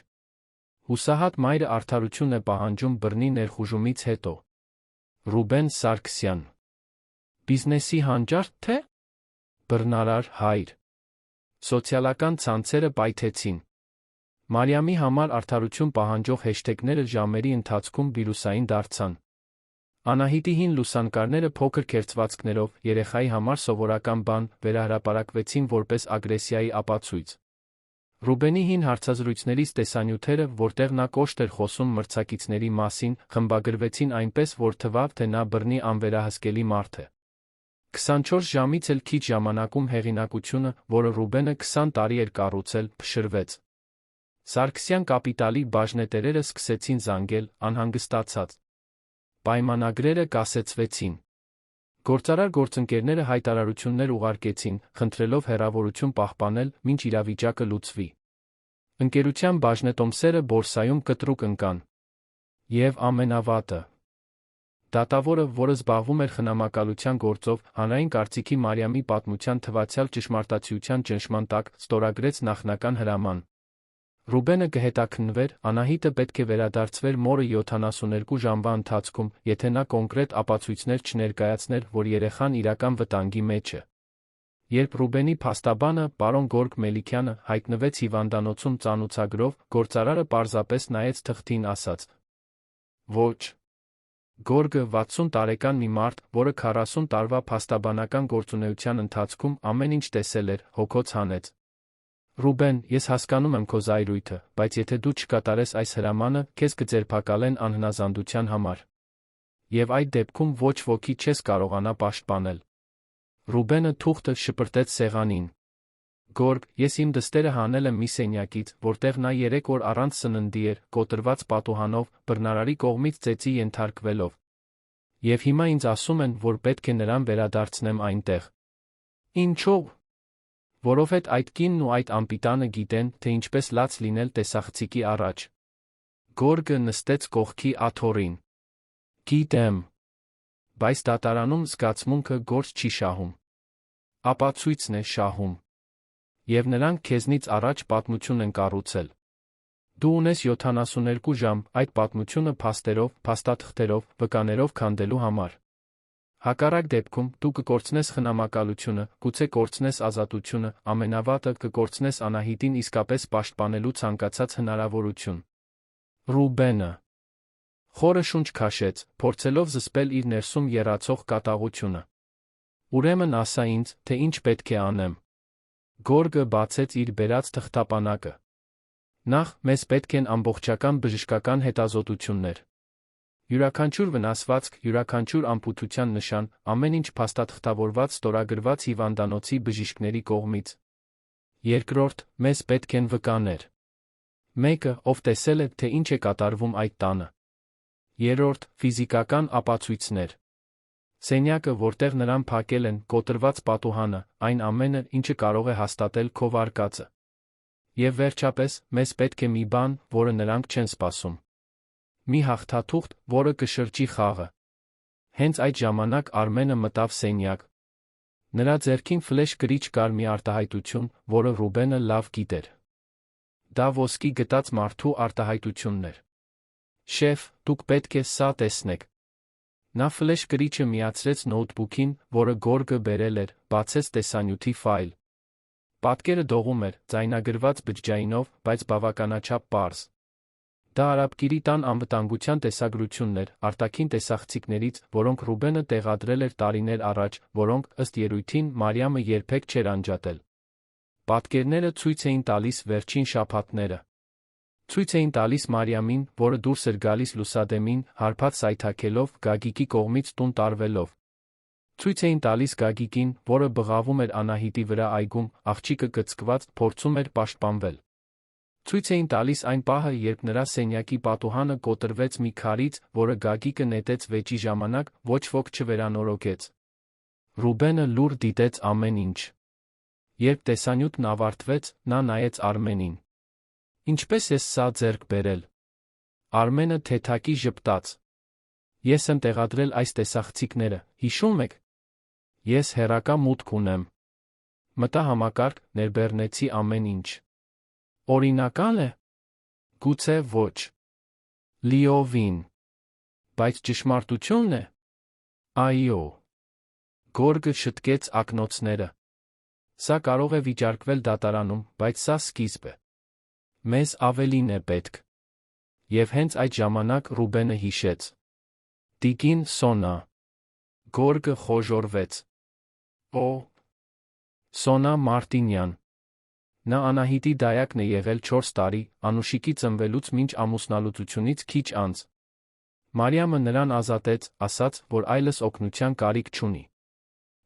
Հուսահատ մայրը արդարություն է պահանջում բռնի ներխուժումից հետո։ Ռուբեն Սարգսյան։ Բիզնեսի հանճարդ թե? Բռնարար հայր։ Սոցիալական ցանցերը պայթեցին։ Մարիամի համար արդարություն պահանջող հեշթեգները ժամերի ընթացքում վիրուսային դարձան։ Անահիտի հին լուսանկարները փոքր քերծվածքներով, երեխայի համար սովորական բան, վերահրապարակվեցին որպես ագրեսիայի ապացույց։ Ռուբենի հին հարցազրույցներից տեսանյութերը, որտեղ նա կոշտ էր խոսում մրցակիցների մասին, խմբագրվեցին այնպես, որ թվավ, թե նա բռնի անվերահսկելի մարդ է։ 24 ժամից էլ քիչ ժամանակում հեղինակությունը, որը Ռուբենը 20 տարի էր կառուցել, փշրվեց։ Սարգսյան կապիտալի բաժնետերերը սկսեցին զանգել, անհանգստացած։ Պայմանագրերը կասեցվեցին։ Գործարար գործընկերները հայտարարություններ ուղարկեցին, խնդրելով հեռավորություն պահպանել, մինչ իրավիճակը լուծվի։ Ընկերության բաժնետոմսերը բորսայում կտրուկ ընկան։ Եվ ամենավատը։ Դատավորը, որը զբաղվում էր խնամակալության գործով, հանրային կարծիքի Մարիամի պատմության թվացյալ ճշմարտացիության ճնշման տակ, ստորագրեց նախնական հրաման։ Ռուբենը կհետաքննվեր, Անահիտը պետք է վերադարձվեր մորը 72 ժամվա ընթացքում, եթե նա կոնկրետ ապացույցներ չներկայացներ, որ երեխան իրական վտանգի մեջ է։ Երբ Ռուբենի փաստաբանը, պարոն Գորգ Մելիքյանը, հայտնվեց հիվանդանոցում ծանուցագրով, գործարարը պարզապես նայեց թղթին, ասաց. Ոչ։ Գորգը 60 տարեկան մի մարդ, որը 40 տարվա փաստաբանական գործունեության ընթացքում ամեն ինչ տեսել էր, հոգոց հանեց։ Ռուբեն, ես հասկանում եմ քո զայրույթը, բայց եթե դու չկատարես այս հրամանը, քեզ կձերբակալեն անհնազանդության համար։ Եվ այդ դեպքում ոչ ոքի չես կարողանա պաշտպանել։ Ռուբենը թուղթը շպրտեց սեղանին։ Գորգ, ես իմ դստերը հանել եմ մի սենյակից, որտեղ նա 3 օր առանց սննդի էր, կոտրված պատուհանով, բռնարարի կողմից ծեծի ենթարկվելով։ Եվ հիմա ինձ ասում են, որ պետք է նրան վերադարձնեմ այնտեղ։ Ինչո՞վ։ Որովհետև այդ կինն ու այդ անպիտանը գիտեն, թե ինչպես լաց լինել տեսախցիկի առաջ։ Գորգը նստեց կողքի աթոռին։ Գիտեմ։ Բայց դատարանում զգացմունքը գործ չի շահում։ Ապացույցն է շահում։ Եվ նրանք քեզնից առաջ պատմություն են կառուցել։ Դու ունես 72 ժամ այդ պատմությունը փաստերով, փաստաթղթերով, վկաներով քանդելու համար։ Հակառակ դեպքում, դու կկորցնես խնամակալությունը, գուցե կորցնես ազատությունը, ամենավատը կկորցնես Անահիտին իսկապես պաշտպանելու ցանկացած հնարավորություն։ Ռուբենը խորը շունչ քաշեց, փորձելով զսպել իր ներսում եռացող կատաղությունը։ Ուրեմն ասա ինձ, թե ինչ պետք է անեմ։ Գորգը բացեց իր բերած թղթապանակը։ Նախ, մեզ պետք են ամբողջական բժշկական հետազոտություններ։ Յուրաքանչյուր վնասվածք, յուրաքանչյուր անպութության նշան, ամեն ինչ փաստաթղթավորված ստորագրված հիվանդանոցի բժիշկների կողմից։ Երկրորդ, մեզ պետք են վկաներ։ Մեկը, ով տեսել է, թե ինչ է կատարվում այդ տանը։ Երրորդ, ֆիզիկական ապացույցներ։ Սենյակը, որտեղ նրան փակել են, կոտրված պատուհանը, այն ամենը, ինչը կարող է հաստատել քո վարկածը։ Եվ վերջապես, մեզ պետք է մի բան, որը նրանք չեն սպասում։ Մի հաղթաթուղթ, որը կշրջի խաղը։ Հենց այդ ժամանակ Արմենը մտավ սենյակ։ Նրա ձեռքին ֆլեշ կրիչ կար մի արտահայտություն, որը Ռուբենը լավ գիտեր։ Դա ոսկի գտած մարդու արտահայտությունն էր։ Շեֆ, դուք պետք է սա տեսնեք։ Նա ֆլեշ կրիչը միացրեց նոութբուքին, որը Գորգը բերել էր, բացեց տեսանյութի ֆայլ։ Պատկերը դողում էր, ձայնագրված բջջայինով, բայց բավականաչափ պարզ։ Դա արաբկիրի տան անվտանգության տեսագրությունն էր, արտաքին տեսախցիկներից, որոնք Ռուբենը տեղադրել էր տարիներ առաջ, որոնք, ըստ ելույթին, Մարիամը երբեք չէր անջատել։ Պատկերները ցույց էին տալիս վերջին շաբաթները։ Ցույց էին տալիս Մարիամին, որը դուրս էր գալիս լուսադեմին, հարբած սայթաքելով, Գագիկի կողմից տուն տարվելով։ Ցույց էին տալիս Գագիկին, որը բղավում էր Անահիտի վրա այգում, աղջիկը գծկված, փորձում էր պաշտպանվել։ Ցույց էին տալիս այն պահը, երբ նրա սենյակի պատուհանը կոտրվեց մի քարից, որը Գագիկը նետեց վեճի ժամանակ, ոչ ոք չվերանորոգեց։ Ռուբենը լուր դիտեց ամեն ինչ։ Երբ տեսանյութն ավարտվեց, նա նայեց Արմենին։ Ինչպես ես սա ձեռք բերել։ Արմենը թեթակի ժպտաց։ Ես եմ տեղադրել այս տեսախցիկները, հիշում եք։ Ես հեռակա մուտք ունեմ։ Մտա համակարգ, ներբեռնեցի ամեն ինչ։ Օրինական է։ Գուցե ոչ։ Լիովին։ Բայց ճշմարտությունն է։ Այո։ Գորգը շտկեց ակնոցները։ Սա կարող է վիճարկվել դատարանում, բայց սա սկիզբ է։ Մեզ ավելին է պետք։ Եվ հենց այդ ժամանակ Ռուբենը հիշեց։ Տիկին Սոնա։ Գորգը խոժոռվեց։ Օ. Սոնա Մարտինյան։ Նա Անահիտի դայակն է եղել 4 տարի, Անուշիկի ծնվելուց մինչ ամուսնալուծությունից քիչ անց։ Մարիամը նրան ազատեց, ասաց, որ այլս օգնության կարիք չունի։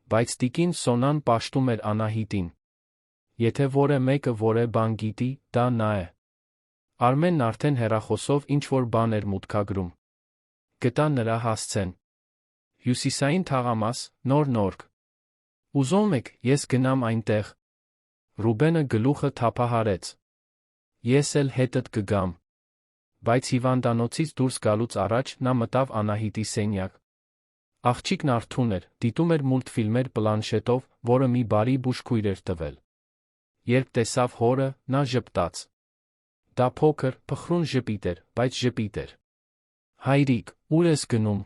Բայց տիկին Սոնան պաշտում էր Անահիտին։ Եթե որե մեկը որե բան գիտի, դա նա է։ Արմենն արդեն հեռախոսով ինչ-որ բան էր մուտքագրում։ Գտա նրա հասցեն։ Հյուսիսային թաղամաս, Նոր Նորք։ Ուզում եք, ես գնամ այնտեղ։ Ռուբենը գլուխը թափահարեց։ Ես էլ հետդ կգամ։ Բայց հիվանդանոցից դուրս գալուց առաջ նա մտավ Անահիտի սենյակ։ Աղջիկն արթուն էր, դիտում էր մուլտֆիլմեր պլանշետով, որը մի բարի բուժքույր էր տվել։ Երբ տեսավ հորը, նա ժպտաց։ Դա փոքր, փխրուն ժպիտ էր, բայց ժպիտ էր։ Հայրիկ, ուր ես գնում։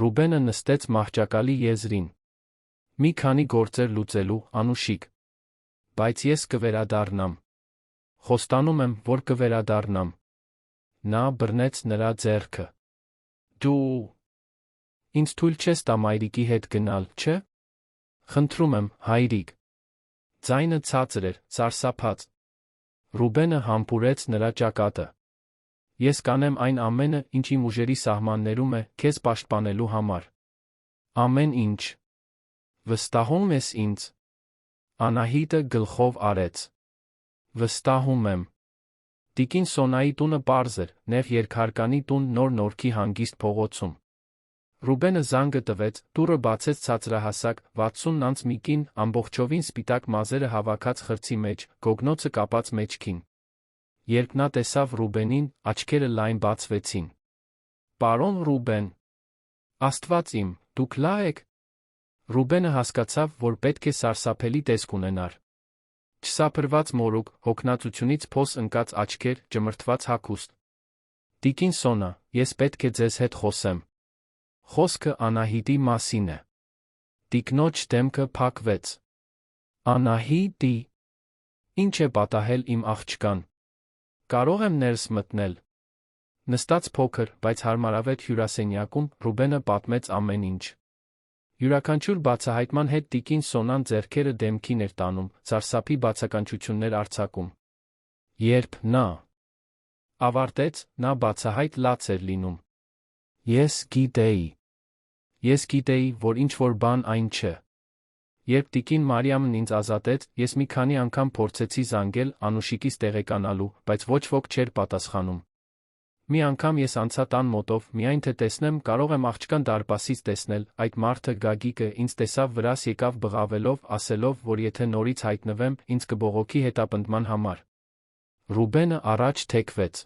Ռուբենը նստեց մահճակալի եզրին։ Մի քանի գործեր լուծելու, Անուշիկ։ Բայց ես կվերադառնամ։ Խոստանում եմ, որ կվերադառնամ։ Նա բռնեց նրա ձեռքը։ Դու ինձ թույլ չես տա մայրիկի հետ գնալ, չէ՞։ Խնդրում եմ, հայրիկ։ Ձայնը ցածր էր, սարսափած։ Ռուբենը համբուրեց նրա ճակատը։ Ես կանեմ այն ամենը, ինչ իմ ուժերի սահմաններում է, քեզ պաշտպանելու համար։ Ամեն ինչ։ Վստահում ես ինձ։ Անահիտը գլխով արեց։ Վստահում եմ։ Տիկին Սոնայի տունը պարզ էր, նեղ երկհարկանի տուն Նոր Նորքի հանգիստ փողոցում։ Ռուբենը զանգը տվեց, դուռը բացեց ցածրահասակ, 60 անց մի կին, ամբողջովին սպիտակ մազերը հավաքած խրձի մեջ, գոգնոցը կապած մեջքին։ Երբ նա տեսավ Ռուբենին, աչքերը լայն բացվեցին։ Պարոն Ռուբեն։ Աստված իմ, դուք լա եք։ Ռուբենը հասկացավ, որ պետք է սարսափելի տեսք ունենար։ Չսափրված մորուք, հոգնածությունից փոս ընկած աչքեր, ճմրթված հագուստ։ Տիկին Սոնա, ես պետք է ձեզ հետ խոսեմ։ Խոսքը Անահիտի մասին է։ Տիկնոջ դեմքը փակվեց։ Անահիտի։ Ինչ է պատահել իմ աղջկան։ Կարող եմ ներս մտնել։ Նստած փոքր, բայց հարմարավետ հյուրասենյակում, Ռուբենը պատմեց ամեն ինչ։ Յուրաքանչյուր բացահայտման հետ տիկին Սոնան ձեռքերը դեմքին էր տանում, սարսափի բացականչություններ արձակում։ Երբ նա ավարտեց, նա բացահայտ լաց էր լինում։ Ես գիտեի։ Ես գիտեի, որ ինչ-որ բան այն չէ։ Երբ տիկին Մարիամն ինձ ազատեց, ես մի քանի անգամ փորձեցի զանգել Անուշիկից տեղեկանալու, բայց ոչ ոք չէր պատասխանում։ Մի անգամ ես անցա տան մոտով, միայն թե տեսնեմ, կարող եմ աղջկան դարպասից տեսնել, այդ մարդը Գագիկը ինձ տեսավ վրաս եկավ բղավելով, ասելով, որ եթե նորից հայտնվեմ, ինձ կբողոքի հետապնդման համար։ Ռուբենը առաջ թեքվեց.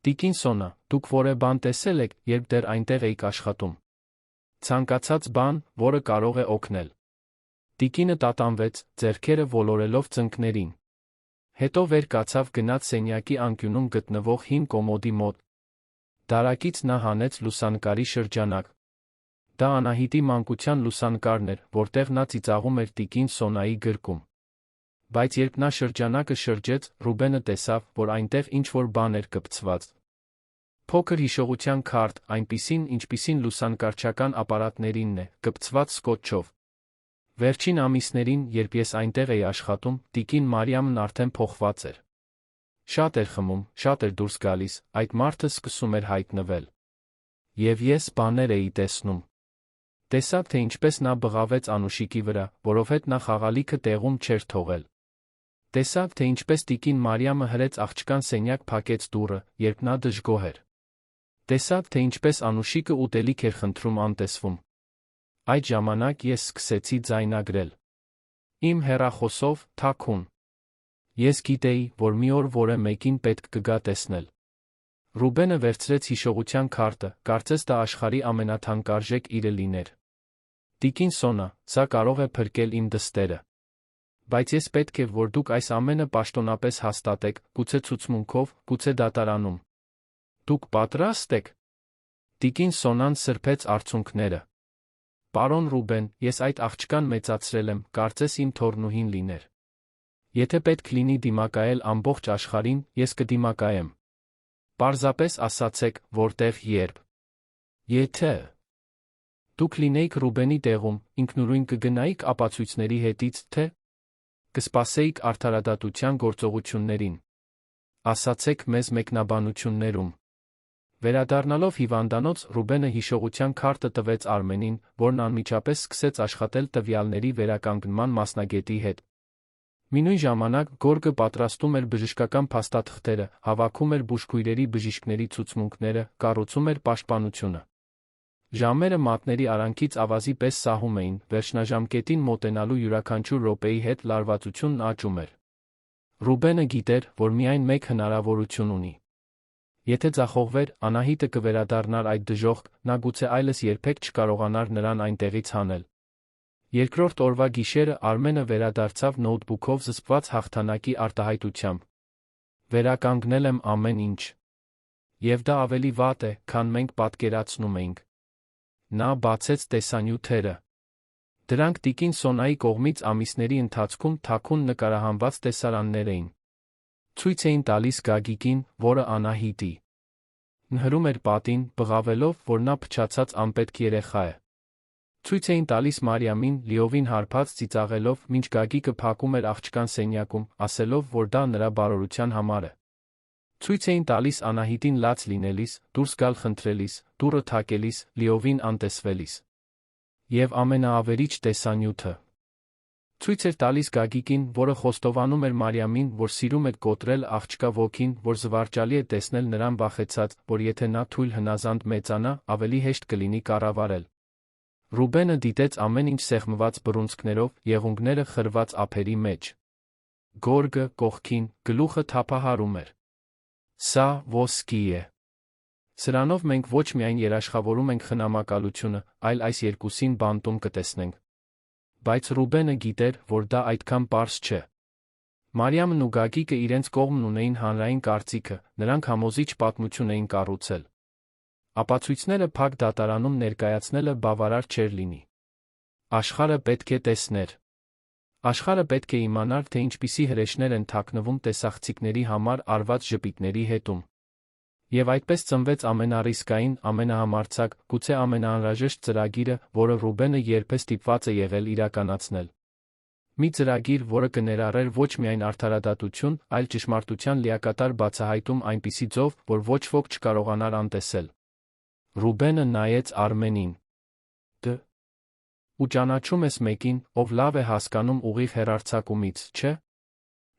Տիկին Սոնա, դուք որևէ բան տեսել եք, երբ դեռ այնտեղ էիք աշխատում։ Ցանկացած բան, որը կարող է օգնել։ Տիկինը տատանվեց, ձեռքերը ոլորելով ծնկներին։ Հետո վեր կացավ գնաց սենյակի անկյունում գտնվող հին կոմոդի մոտ։ Դարակից նա հանեց լուսանկարի շրջանակ։ Դա Անահիտի մանկության լուսանկարն էր, որտեղ նա ծիծաղում էր տիկին Սոնայի գրկում։ Բայց երբ նա շրջանակը շրջեց, Ռուբենը տեսավ, որ այնտեղ ինչ-որ բան էր կպցված։ Փոքր հիշողության քարտ, այնպիսին, ինչպիսին լուսանկարչական ապարատներինն է, կպցված սկոթչով։ Վերջին ամիսներին, երբ ես այնտեղ էի աշխատում, տիկին Մարիամն արդեն փոխված էր։ Շատ էր խմում, շատ էր դուրս գալիս, այդ մարդը սկսում էր հայտնվել։ Եվ ես բաներ էի տեսնում։ Տեսա, թե ինչպես նա բղավեց Անուշիկի վրա, որովհետև նա խաղալիքը տեղում չէր թողել։ Տեսա, թե ինչպես տիկին Մարիամը հրեց աղջկան սենյակ փակեց դուռը, երբ նա դժգոհ էր։ Տեսա, թե ինչպես Անուշիկը ուտելիք էր խնդրում անտեսվում։ Այդ ժամանակ ես սկսեցի ձայնագրել։ Իմ հեռախոսով, թաքուն։ Ես գիտեի, որ մի օր որը մեկին պետք կգա տեսնել։ Ռուբենը վերցրեց հիշողության քարտը, կարծես դա աշխարհի ամենաթանկարժեք իրը լիներ։ Տիկին Սոնա, սա կարող է փրկել իմ դստերը։ Բայց ես պետք է, որ դուք այս ամենը պաշտոնապես հաստատեք, գուցե ցուցմունքով, գուցե դատարանում։ Դուք պատրաստ եք։ Տիկին Սոնան սրբեց արցունքները։ Պարոն Ռուբեն, ես այդ աղջկան մեծացրել եմ, կարծես իմ թոռնուհին լիներ։ Եթե պետք լինի դիմակայել ամբողջ աշխարհին, ես կդիմակայեմ։ Պարզապես ասացեք, որտեղ, երբ։ Եթե դուք լինեիք Ռուբենի տեղում, ինքնուրույն կգնայիք ապացույցների հետից, թե կսպասեիք արդարադատության գործողություններին։ Ասացեք մեզ մեկնաբանություններում։ Վերադառնալով հիվանդանոց, Ռուբենը հիշողության քարտը տվեց Արմենին, որն անմիջապես սկսեց աշխատել տվյալների վերականգնման մասնագետի հետ։ Մինույն ժամանակ Գորգը պատրաստում էր բժշկական փաստաթղթերը, հավաքում էր բուժքույրերի բժիշկների ցուցմունքները, կառուցում էր պաշտպանությունը։ Ժամերը մատների արանքից ավազի պես սահում էին, վերջնաժամկետին մոտենալու յուրաքանչյուր րոպեի հետ լարվածությունն աճում էր։ Ռուբենը գիտեր, որ միայն մեկ հնարավորություն ունի։ Եթե ձախողվեր, Անահիտը կվերադառնար այդ դժոխք, նա գուցե այլս երբեք չկարողանար նրան այնտեղից հանել։ Երկրորդ օրվա գիշերը Արմենը վերադարձավ նոութբուքով զսպված հաղթանակի արտահայտությամբ։ Վերականգնել եմ ամեն ինչ։ Եվ դա ավելի վատ է, քան մենք պատկերացնում էինք։ Նա բացեց տեսանյութերը։ Դրանք տիկին Սոնայի կողմից ամիսների ընթացքում թաքուն նկարահանված տեսարաններ էին։ Ցույց էին տալիս Գագիկին, որը Անահիտի հրում էր պատին, բղավելով, որ նա փչացած անպետք երեխա է։ Ցույց էին տալիս Մարիամին, լիովին հարբած ծիծաղելով, մինչ Գագիկը փակում էր աղջկան սենյակում, ասելով, որ դա նրա բարօրության համար է։ Ցույց էին տալիս Անահիտին լաց լինելիս, դուրս գալ խնդրելիս, դուռը թակելիս, լիովին անտեսվելիս։ Եվ ամենաավերիչ տեսանյութը ցույց էր տալիս Գագիկին, որը խոստովանում էր Մարիամին, որ սիրում է կոտրել աղջկա ոգին, որ զվարճալի է տեսնել նրան վախեցած, որ եթե նա թույլ հնազանդ մեծանա, ավելի հեշտ կլինի կառավարել։ Ռուբենը դիտեց ամեն ինչ սեղմված բռունցքներով, եղունգները խրված ափերի մեջ։ Գորգը կողքին, գլուխը թափահարում էր։ Սա ոսկի է։ Սրանով մենք ոչ միայն երաշխավորում ենք խնամակալությունը, այլ այս երկուսին բանտում կտեսնենք։ Բայց Ռուբենը գիտեր, որ դա այդքան պարզ չէ։ Մարիամն ու Գագիկը իրենց կողմն ունեին հանրային կարծիքը, նրանք համոզիչ պատմություն էին կառուցել։ Ապացույցները փակ դատարանում ներկայացնելը բավարար չէր լինի։ Աշխարհը պետք է տեսներ։ Աշխարհը պետք է իմանար, թե ինչպիսի հրեշներ են թաքնվում տեսախցիկների համար արված ժպիտների հետում։ Եվ այդպես ծնվեց ամենառիսկային, ամենահամարձակ, գուցե ամենաանհրաժեշտ ծրագիրը, որը Ռուբենը երբեք ստիպված է եղել իրականացնել։ Մի ծրագիր, որը կներառեր ոչ միայն արդարադատություն, այլ ճշմարտության լիակատար բացահայտում այնպիսի ձով, որ ոչ ոք չկարողանար անտեսել։ Ռուբենը նայեց Արմենին։ Դե ու ճանաչում ես մեկին, ով լավ է հասկանում ուղիղ հեռարձակումից, չէ՞։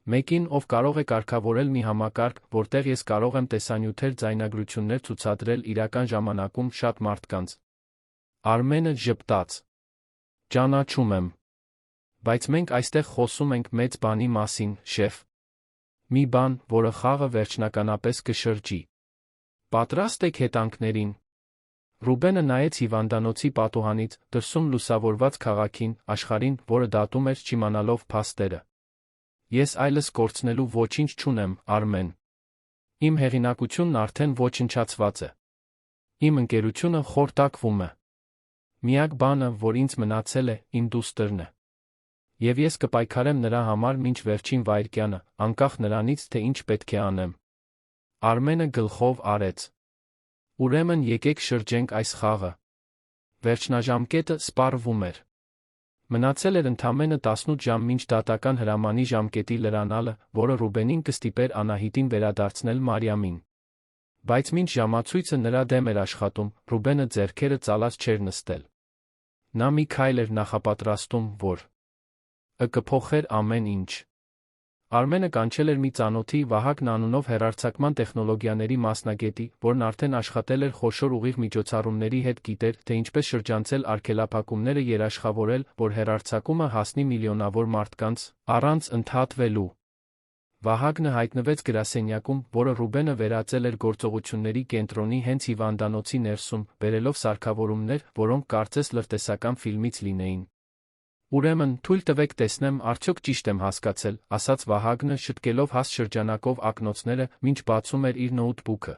Մեկին, ով կարող է կարգավորել մի համակարգ, որտեղ ես կարող եմ տեսանյութեր ձայնագրություններ ցուցադրել իրական ժամանակում շատ մարդկանց։ Արմենը ժպտաց։ Ճանաչում եմ։ Բայց մենք այստեղ խոսում ենք մեծ բանի մասին, շեֆ։ Մի բան, որը խաղը վերջնականապես կշրջի։ Պատրաստ եք հետանքներին։ Ռուբենը նայեց հիվանդանոցի պատուհանից, դրսում լուսավորված քաղաքին, աշխարհին, որը դատում էր չիմանալով փաստերը։ Ես այլս կորցնելու ոչինչ չունեմ, Արմեն։ Իմ հեղինակությունն արդեն ոչնչացված է։ Իմ ընկերությունը խորտակվում է։ Միակ բանը, որ ինձ մնացել է, իմ դուստրն է։ Եվ ես կպայքարեմ նրա համար մինչ վերջին վայրկյանը, անկախ նրանից, թե ինչ պետք է անեմ։ Արմենը գլխով արեց։ Ուրեմն եկեք շրջենք այս խաղը։ Վերջնաժամկետը սպառվում էր։ Մնացել էր ընդամենը 18 ժամ մինչ դատական հրամանի ժամկետի լրանալը, որը Ռուբենին կստիպեր Անահիտին վերադարձնել Մարիամին։ Բայց մինչ ժամացույցը նրա դեմ էր աշխատում, Ռուբենը ձեռքերը ծալած չէր նստել։ Նա մի քայլ էր նախապատրաստում, որ կփոխեր ամեն ինչ։ Արմենը կանչել էր մի ծանոթի Վահագն անունով հեռարձակման տեխնոլոգիաների մասնագետի, որն արդեն աշխատել էր խոշոր ուղիղ միջոցառումների հետ, գիտեր, թե ինչպես շրջանցել արգելափակումները երաշխավորել, որ հեռարձակումը հասնի միլիոնավոր մարդկանց, առանց ընդհատվելու։ Վահագնը հայտնվեց գրասենյակում, որը Ռուբենը վերածել էր գործողությունների կենտրոնի հենց հիվանդանոցի ներսում, բերելով սարքավորումներ, որոնք կարծես լրտեսական ֆիլմից լինեին։ Ուրեմն, թույլ տվեք տեսնեմ, արդյոք ճիշտ եմ հասկացել, ասաց Վահագնը, շտկելով հաստ շրջանակով ակնոցները, մինչ բացում էր իր նոութբուքը։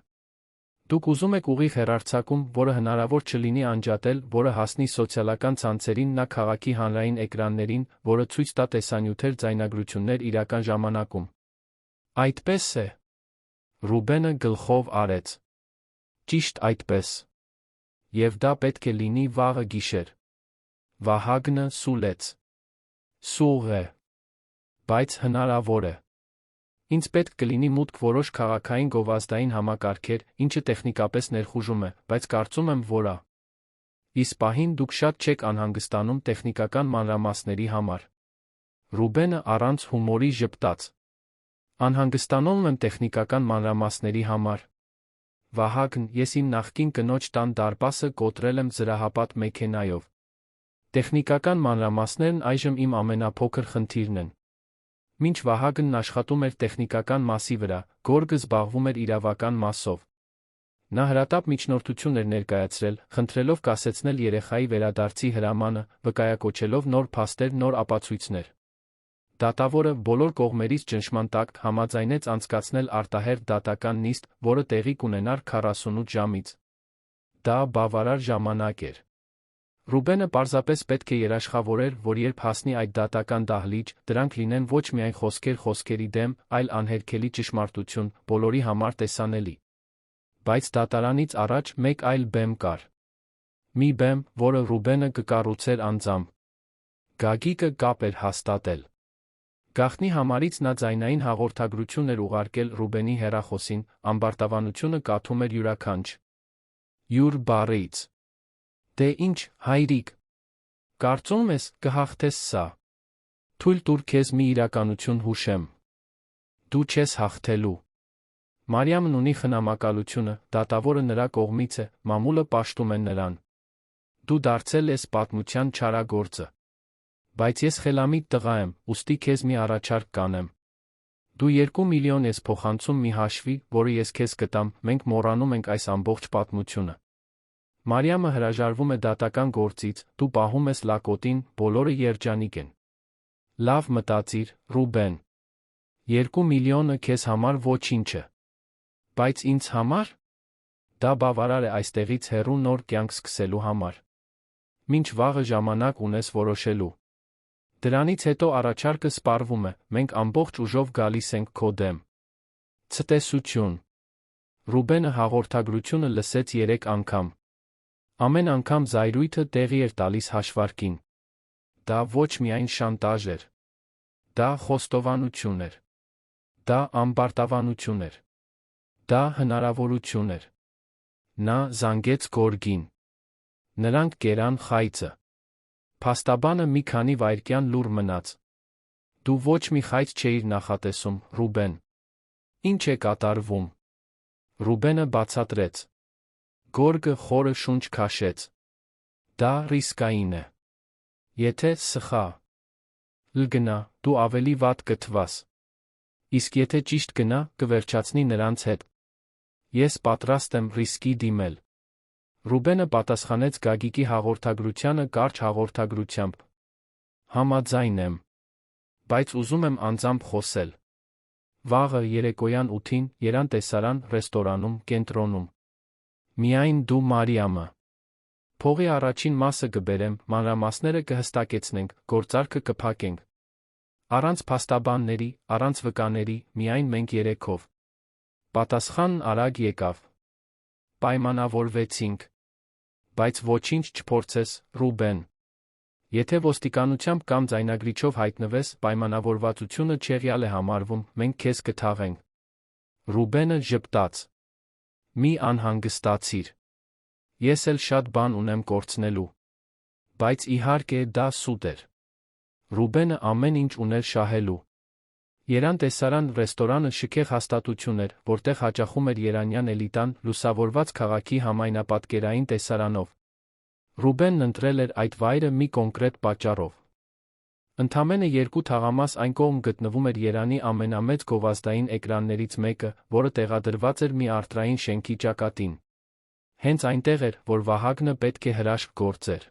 Դուք ուզում եք ուղիղ հեռարձակում, որը հնարավոր չլինի անջատել, որը հասնի սոցիալական ցանցերին, նա քաղաքի հանրային էկրաններին, որը ցույց տա տեսանյութեր ձայնագրություններ իրական ժամանակում։ Այդպես է։ Ռուբենը գլխով արեց։ Ճիշտ այդպես։ Եվ դա պետք է լինի վաղը գիշեր։ Վահագնը սուլեց։ Սուղ է։ Բայց հնարավոր է։ Ինձ պետք կլինի մուտք որոշ քաղաքային գովազդային համակարգեր, ինչը տեխնիկապես ներխուժում է, բայց կարծում եմ, որ Իսկ պահին դուք շատ չեք անհանգստանում տեխնիկական մանրամասների համար։ Ռուբենը առանց հումորի ժպտաց։ Անհանգստանում եմ տեխնիկական մանրամասների համար։ Վահագն, ես իմ նախկին կնոջ տան դարպասը կոտրել եմ զրահապատ մեքենայով։ Տեխնիկական մանրամասներն այժմ իմ ամենափոքր խնդիրն են։ Մինչ Վահագնն աշխատում էր տեխնիկական մասի վրա, Գորգը զբաղվում էր իրավական մասով։ Նա հրատապ միջնորդություն էր ներկայացրել, խնդրելով կասեցնել երեխայի վերադարձի հրամանը, վկայակոչելով նոր փաստեր, նոր ապացույցներ։ Դատավորը բոլոր կողմերից ճնշման տակ համաձայնեց անցկացնել արտահերթ դատական նիստ, որը տեղի կունենար 48 ժամից։ Դա բավարար ժամանակ էր։ Ռուբենը պարզապես պետք է երաշխավորեր, որ երբ հասնի այդ դատական դահլիճ, դրանք լինեն ոչ միայն խոսքեր խոսքերի դեմ, այլ անհերքելի ճշմարտություն, բոլորի համար տեսանելի։ Բայց դատարանից առաջ մեկ այլ բեմ կար։ Մի բեմ, որը Ռուբենը կկառուցեր անձամբ։ Գագիկը կապ էր հաստատել։ Գաղտնի համարից նա ձայնային հաղորդագրություն էր ուղարկել Ռուբենի հեռախոսին, ամբարտավանությունը կաթում էր յուրաքանչ։ Յուր բառից։ Դե ինչ, հայրիկ։ Կարծում ես, կհաղթես սա։ Թույլ տուր քեզ մի իրականություն հուշեմ։ Դու չես հաղթելու։ Մարիամն ունի խնամակալությունը, դատավորը նրա կողմից է, մամուլը պաշտում է նրան։ Դու դարձել ես պատմության չարագործը։ Բայց ես խելամիտ տղա եմ, ուստի քեզ մի առաջարկ կանեմ։ Դու 2 միլիոն ես փոխանցում մի հաշվի, որը ես քեզ կտամ, մենք մոռանում ենք այս ամբողջ պատմությունը։ Մարիամը հրաժարվում է դատական գործից, դու պահում ես լակոտին, բոլորը երջանիկ են։ Լավ մտածիր, Ռուբեն։ 2 միլիոնը քեզ համար ոչինչ է։ Բայց ինձ համար։ Դա բավարար է այստեղից հեռու նոր կյանք սկսելու համար։ Մինչ վաղը ժամանակ ունես որոշելու։ Դրանից հետո առաջարկը սպառվում է, մենք ամբողջ ուժով գալիս ենք քո դեմ։ Ցտեսություն։ Ռուբենը հաղորդագրությունը լսեց 3 անգամ։ Ամեն անգամ զայրույթը տեղի էր տալիս հաշվարկին։ Դա ոչ միայն շանտաժ էր։ Դա խոստովանություն էր։ Դա ամբարտավանություն էր։ Դա հնարավորություն էր։ Նա զանգեց Գորգին։ Նրանք կերան խայծը։ Փաստաբանը մի քանի վայրկյան լուռ մնաց։ Դու ոչ մի խայծ չէիր նախատեսում, Ռուբեն։ Ինչ է կատարվում։ Ռուբենը բացատրեց։ Գորգը խորը շունչ քաշեց։ Դա ռիսկային է։ Եթե սխա գնա, դու ավելի վատ կթվաս։ Իսկ եթե ճիշտ գնա, կվերջացնի նրանց հետ։ Ես պատրաստ եմ ռիսկի դիմել։ Ռուբենը պատասխանեց Գագիկի հաղորդագրությանը կարճ հաղորդագրությամբ։ Համաձայն եմ։ Բայց ուզում եմ անձամբ խոսել։ Վաղը երեկոյան 8-ին Երան տեսարան ռեստորանում կենտրոնում։ Միայն դու Մարիամը։ Փողի առաջին մասը կբերեմ, մանրամասները կհստակեցնենք, գործարքը կփակենք։ Առանց փաստաբանների, առանց վկաների, միայն մենք երեքով։ Պատասխանն արագ եկավ։ Պայմանավորվեցինք։ Բայց ոչինչ չփորձես, Ռուբեն։ Եթե ոստիկանությամբ կամ ձայնագրիչով հայտնվես, պայմանավորվածությունը չեղյալ է համարվում, մենք քեզ կթաղենք։ Ռուբենը ժպտաց։ Մի անհանգստացիր։ Ես էլ շատ բան ունեմ կորցնելու։ Բայց իհարկե դա սուտ էր։ Ռուբենը ամեն ինչ ուներ շահելու։ Երան տեսարան ռեստորանը շքեղ հաստատություն էր, որտեղ հաճախում էր երանյան էլիտան, լուսավորված քաղաքի համայնապատկերային տեսարանով։ Ռուբենն ընտրել էր այդ վայրը մի կոնկրետ պատճառով։ Ընդամենը 2 թաղամաս այն կողմ գտնվում էր Երանի ամենամեծ գովազդային էկրաններից մեկը, որը տեղադրված էր մի արթրային շենքի ճակատին։ Հենց այնտեղ էր, որ Վահագնը պետք է հրաշք գործեր։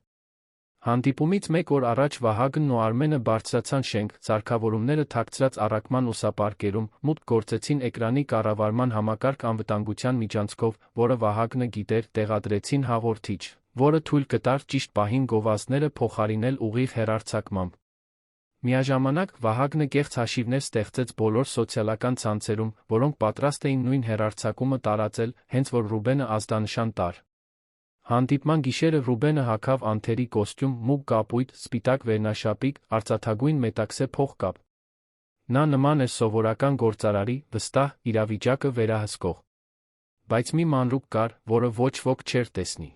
Հանդիպումից 1 օր առաջ Վահագնն ու Արմենը բարձրացան շենք, սարքավորումները թաքցրած առաքման լուսապարկերում, մուտք գործեցին էկրանի կառավարման համակարգ անվտանգության միջանցքով, որը Վահագնը գիտեր, տեղադրեցին հաղորդիչ, որը թույլ կտար ճիշտ պահին գովազդները փոխարինել ուղիղ հեռարձակմամբ։ Միաժամանակ Վահագնը կեղծ հաշիվներ ստեղծեց բոլոր սոցիալական ցանցերում, որոնք պատրաստ էին նույն հեռարձակումը տարածել, հենց որ Ռուբենը ազդանշան տար։ Հանդիպման գիշերը Ռուբենը հագավ անթերի կոստյում, մուգ կապույտ, սպիտակ վերնաշապիկ, արծաթագույն մետաքսե փողկապ։ Նա նման էր սովորական գործարարի, վստահ, իրավիճակը վերահսկող։ Բայց մի մանրուք կար, որը ոչ ոք չէր տեսնի։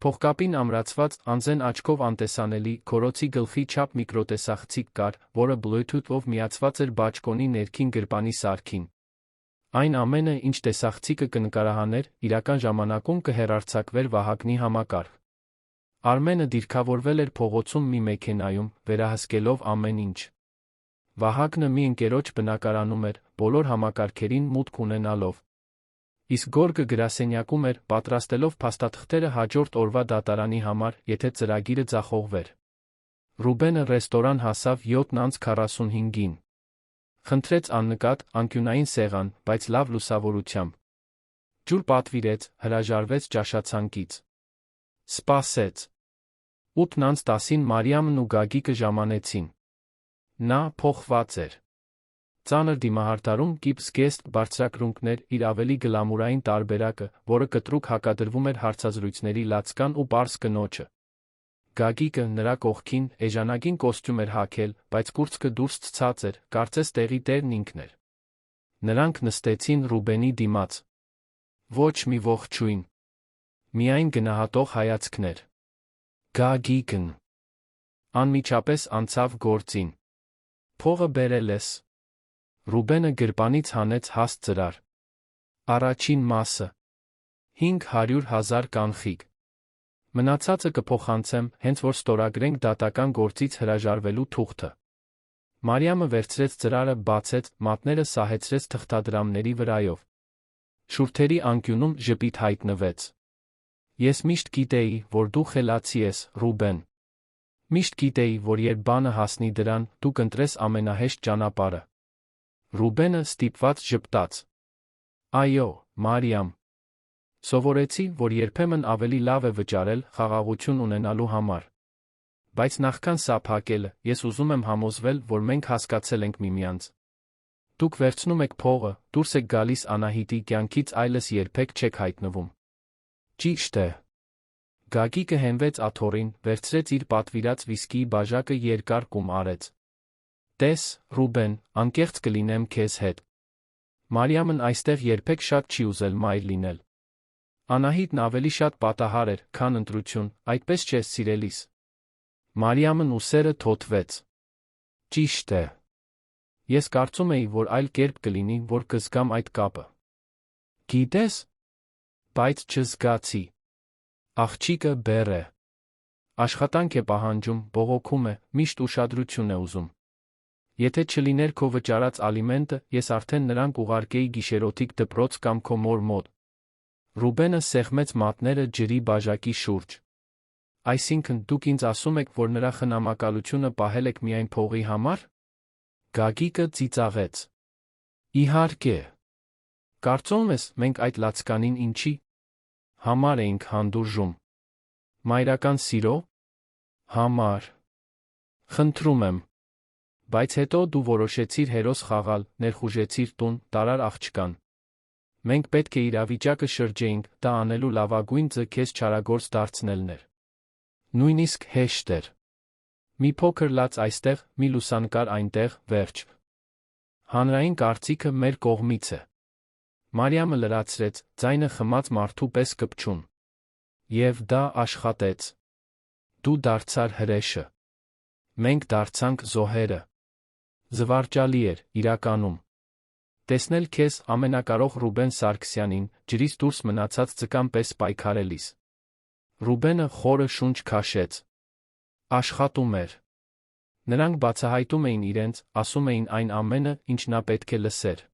Փողկապին ամրացված, անզեն աչքով անտեսանելի, քորոցի գլխի չափ միկրոտեսախցիկ կար, որը Bluetooth-ով միացված էր բաճկոնի ներքին գրպանի սարքին։ Այն ամենը, ինչ տեսախցիկը կնկարահաներ, իրական ժամանակում կհեռարձակվեր Վահագնի համակարգ։ Արմենը դիրքավորվել էր փողոցում մի մեքենայում, վերահսկելով ամեն ինչ։ Վահագնը մի ընկերոջ բնակարանում էր, բոլոր համակարգերին մուտք ունենալով։ Իսկ Գորգը գրասենյակում էր, պատրաստելով փաստաթղթերը հաջորդ օրվա դատարանի համար, եթե ծրագիրը ձախողվեր։ Ռուբենը ռեստորան հասավ 7:45-ին։ Խնդրեց աննկատ, անկյունային սեղան, բայց լավ լուսավորությամբ։ Ջուր պատվիրեց, հրաժարվեց ճաշացանկից։ Սպասեց։ 8:10-ին Մարիամն ու Գագիկը ժամանեցին։ Նա փոխված էր։ Ծանր դիմահարդարում գիպս-գեստ բարձրակրունկներ, իր ավելի գլամուրային տարբերակը, որը կտրուկ հակադրվում էր հարցազրույցների լացկան ու պարզ կնոջը։ Գագիկը նրա կողքին էժանագին կոստյում էր հագել, բայց կուրծքը դուրս ցած էր, կարծես տեղի տերն ինքն էր։ Նրանք նստեցին Ռուբենի դիմաց։ Ոչ մի ողջույն։ Միայն գնահատող հայացքներ։ Գագիկն անմիջապես անցավ գործին։ Փողը բերել ես։ Ռուբենը գրպանից հանեց հաստ ծրար։ Առաջին մասը 500,000 կանխիկ։ Մնացածը կփոխանցեմ, հենց որ ստորագրենք դատական գործից հրաժարվելու թուղթը։ Մարիամը վերցրեց ծրարը, բացեց, մատները սահեցրեց թղթադրամների վրայով։ Շուրթերի անկյունում ժպիտ հայտնվեց։ Ես միշտ գիտեի, որ դու խելացի ես, Ռուբեն։ Միշտ գիտեի, որ երբ բանը հասնի դրան, դու կընտրես ամենահեշտ ճանապարհը։ Ռուբենը ստիպված ժպտաց։ Այո, Մարիամ։ Սովորեցի, որ երբեմն ավելի լավ է վճարել խաղաղություն ունենալու համար։ Բայց նախքան սա փակելը, ես ուզում եմ համոզվել, որ մենք հասկացել ենք միմյանց։ Դուք վերցնում եք փողը, դուրս եք գալիս Անահիտի կյանքից, այլս երբեք չեք հայտնվում։ Ճիշտ է։ Գագիկը հենվեց աթոռին, վերցրեց իր պատվիրած վիսկիի բաժակը, երկար կում արեց։ Տես, Ռուբեն, անկեղծ կլինեմ քեզ հետ։ Մարիամն այստեղ երբեք շատ չի ուզել մայր լինել։ Անահիտն ավելի շատ պատահար էր, քան ընտրություն, այդպես չէ, սիրելիս։ Մարիամն ուսերը թոթվեց։ Ճիշտ է։ Ես կարծում էի, որ այլ կերպ կլինի, որ կզգամ այդ կապը։ Գիտես, բայց չզգացի։ Աղջիկը բեռ է։ Աշխատանք է պահանջում, բողոքում է, միշտ ուշադրություն է ուզում։ Եթե չլիներ քո վճարած ալիմենտը, ես արդեն նրան կուղարկեի գիշերօթիկ դպրոց կամ քո մոր մոտ։ Ռուբենը սեղմեց մատները ջրի բաժակի շուրջ։ Այսինքն դուք ինձ ասում եք, որ նրա խնամակալությունը պահել եք միայն փողի համար։ Գագիկը ծիծաղեց։ Իհարկե։ Կարծում ես, մենք այդ լացկանին ինչի համար էինք հանդուրժում։ Մայրական սիրո համար։ Խնդրում եմ։ Բայց հետո դու որոշեցիր հերոս խաղալ, ներխուժեցիր տուն, տարար աղջկան։ Մենք պետք է իրավիճակը շրջեինք, դա անելու լավագույն ձը քեզ չարագործ դարձնելն էր։ Նույնիսկ հեշտ էր։ Մի փոքր լաց այստեղ, մի լուսանկար այնտեղ, վերջ։ Հանրային կարծիքը մեր կողմից է։ Մարիամը լրացրեց, ձայնը խմած մարդու պես կպչուն։ Եվ դա աշխատեց։ Դու դարձար հրեշը։ Մենք դարձանք զոհերը։ Զվարճալի էր, իրականում։ Տեսնել քեզ ամենակարող Ռուբեն Սարգսյանին, ջրից դուրս մնացած ձկան պես պայքարելիս։ Ռուբենը խորը շունչ քաշեց։ Աշխատում էր։ Նրանք բացահայտում էին իրենց, ասում էին այն ամենը, ինչ նա պետք է լսեր։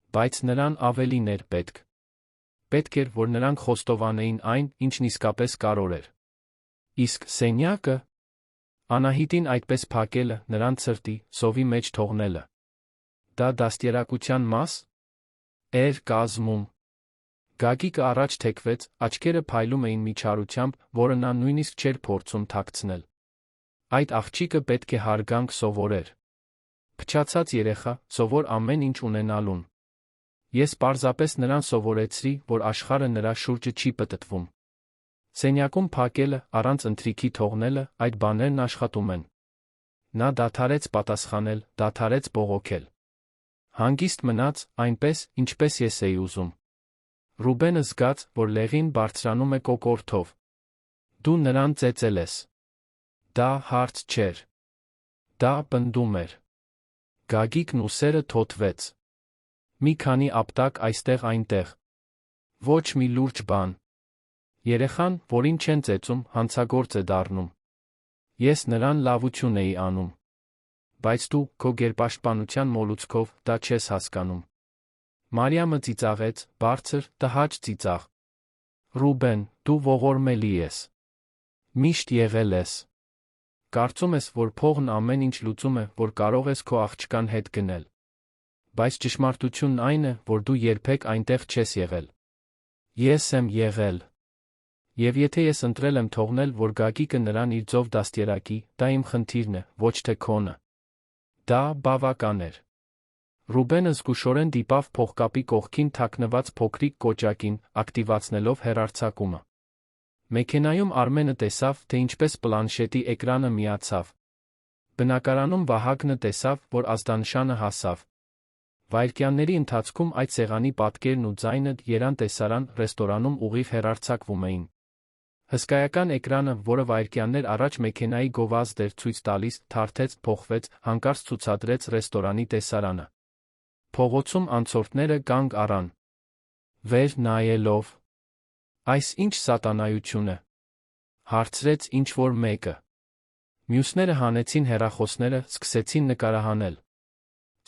Բայց նրան ավելին էր պետք։ Պետք էր, որ նրանք խոստովանեին այն, ինչն իսկապես կարևոր էր։ Իսկ սենյակը։ Անահիտին այդպես փակելը, նրան ցրտի, սովի մեջ թողնելը։ Դա դաստիարակության մաս էր կազմում։ Գագիկը առաջ թեքվեց, աչքերը փայլում էին մի չարությամբ, որը նա նույնիսկ չէր փորձում թաքցնել։ Այդ աղջիկը պետք է հարգանք սովորեր։ Փչացած երեխա, սովոր ամեն ինչ ունենալուն։ Ես պարզապես նրան սովորեցրի, որ աշխարհը նրա շուրջը չի պտտվում։ Սենյակում փակելը, առանց ընթրիքի թողնելը, այդ բաներն աշխատում են։ Նա դադարեց պատասխանել, դադարեց բողոքել։ Հանգիստ մնաց, այնպես, ինչպես ես էի ուզում։ Ռուբենը զգաց, որ լեղին բարձրանում է կոկորդով։ Դու նրան ծեծել ես։ Դա հարց չէր։ Դա պնդում էր։ Գագիկն ուսերը թոթվեց։ Մի քանի ապտակ այստեղ-այնտեղ։ Ոչ մի լուրջ բան։ Երեխան, որին չեն ծեծում, հանցագործ է դառնում։ Ես նրան լավություն էի անում։ Բայց դու, քո գերպաշտպանության մոլուցքով, դա չես հասկանում։ Մարիամը ծիծաղեց, բարձր, տհաճ ծիծաղ։ Ռուբեն, դու ողորմելի ես։ Միշտ եղել ես։ Կարծում ես, որ փողն ամեն ինչ լուծում է, որ կարող ես քո աղջկան հետ գնել։ Բայց ճշմարտությունն այն է, որ դու երբեք այնտեղ չես եղել։ Ես եմ եղել։ Եվ եթե ես ընտրել եմ թողնել, որ Գագիկը նրան իր ձով դաստիարակի, դա իմ խնդիրն է, ոչ թե քոնը։ Դա բավական էր։ Ռուբենը զգուշորեն դիպավ փողկապի կողքին թաքնված փոքրիկ կոճակին, ակտիվացնելով հեռարձակումը։ Մեքենայում Արմենը տեսավ, թե ինչպես պլանշետի էկրանը միացավ։ Բնակարանում Վահագնը տեսավ, որ ազդանշանը հասավ։ Վայրկյանների ընթացքում այդ սեղանի պատկերն ու ձայնը Երան տեսարան ռեստորանում ուղիղ հեռարձակվում էին։ Հսկայական էկրանը, որը վայրկյաններ առաջ մեքենայի գովազդ էր ցույց տալիս, թարթեց, փոխվեց, հանկարծ ցուցադրեց ռեստորանի տեսարանը։ Փողոցում անցորդները կանգ առան։ Վեր նայելով։ Այս ինչ սատանայություն է։ Հարցրեց ինչ-որ մեկը։ Մյուսները հանեցին հեռախոսները, սկսեցին նկարահանել։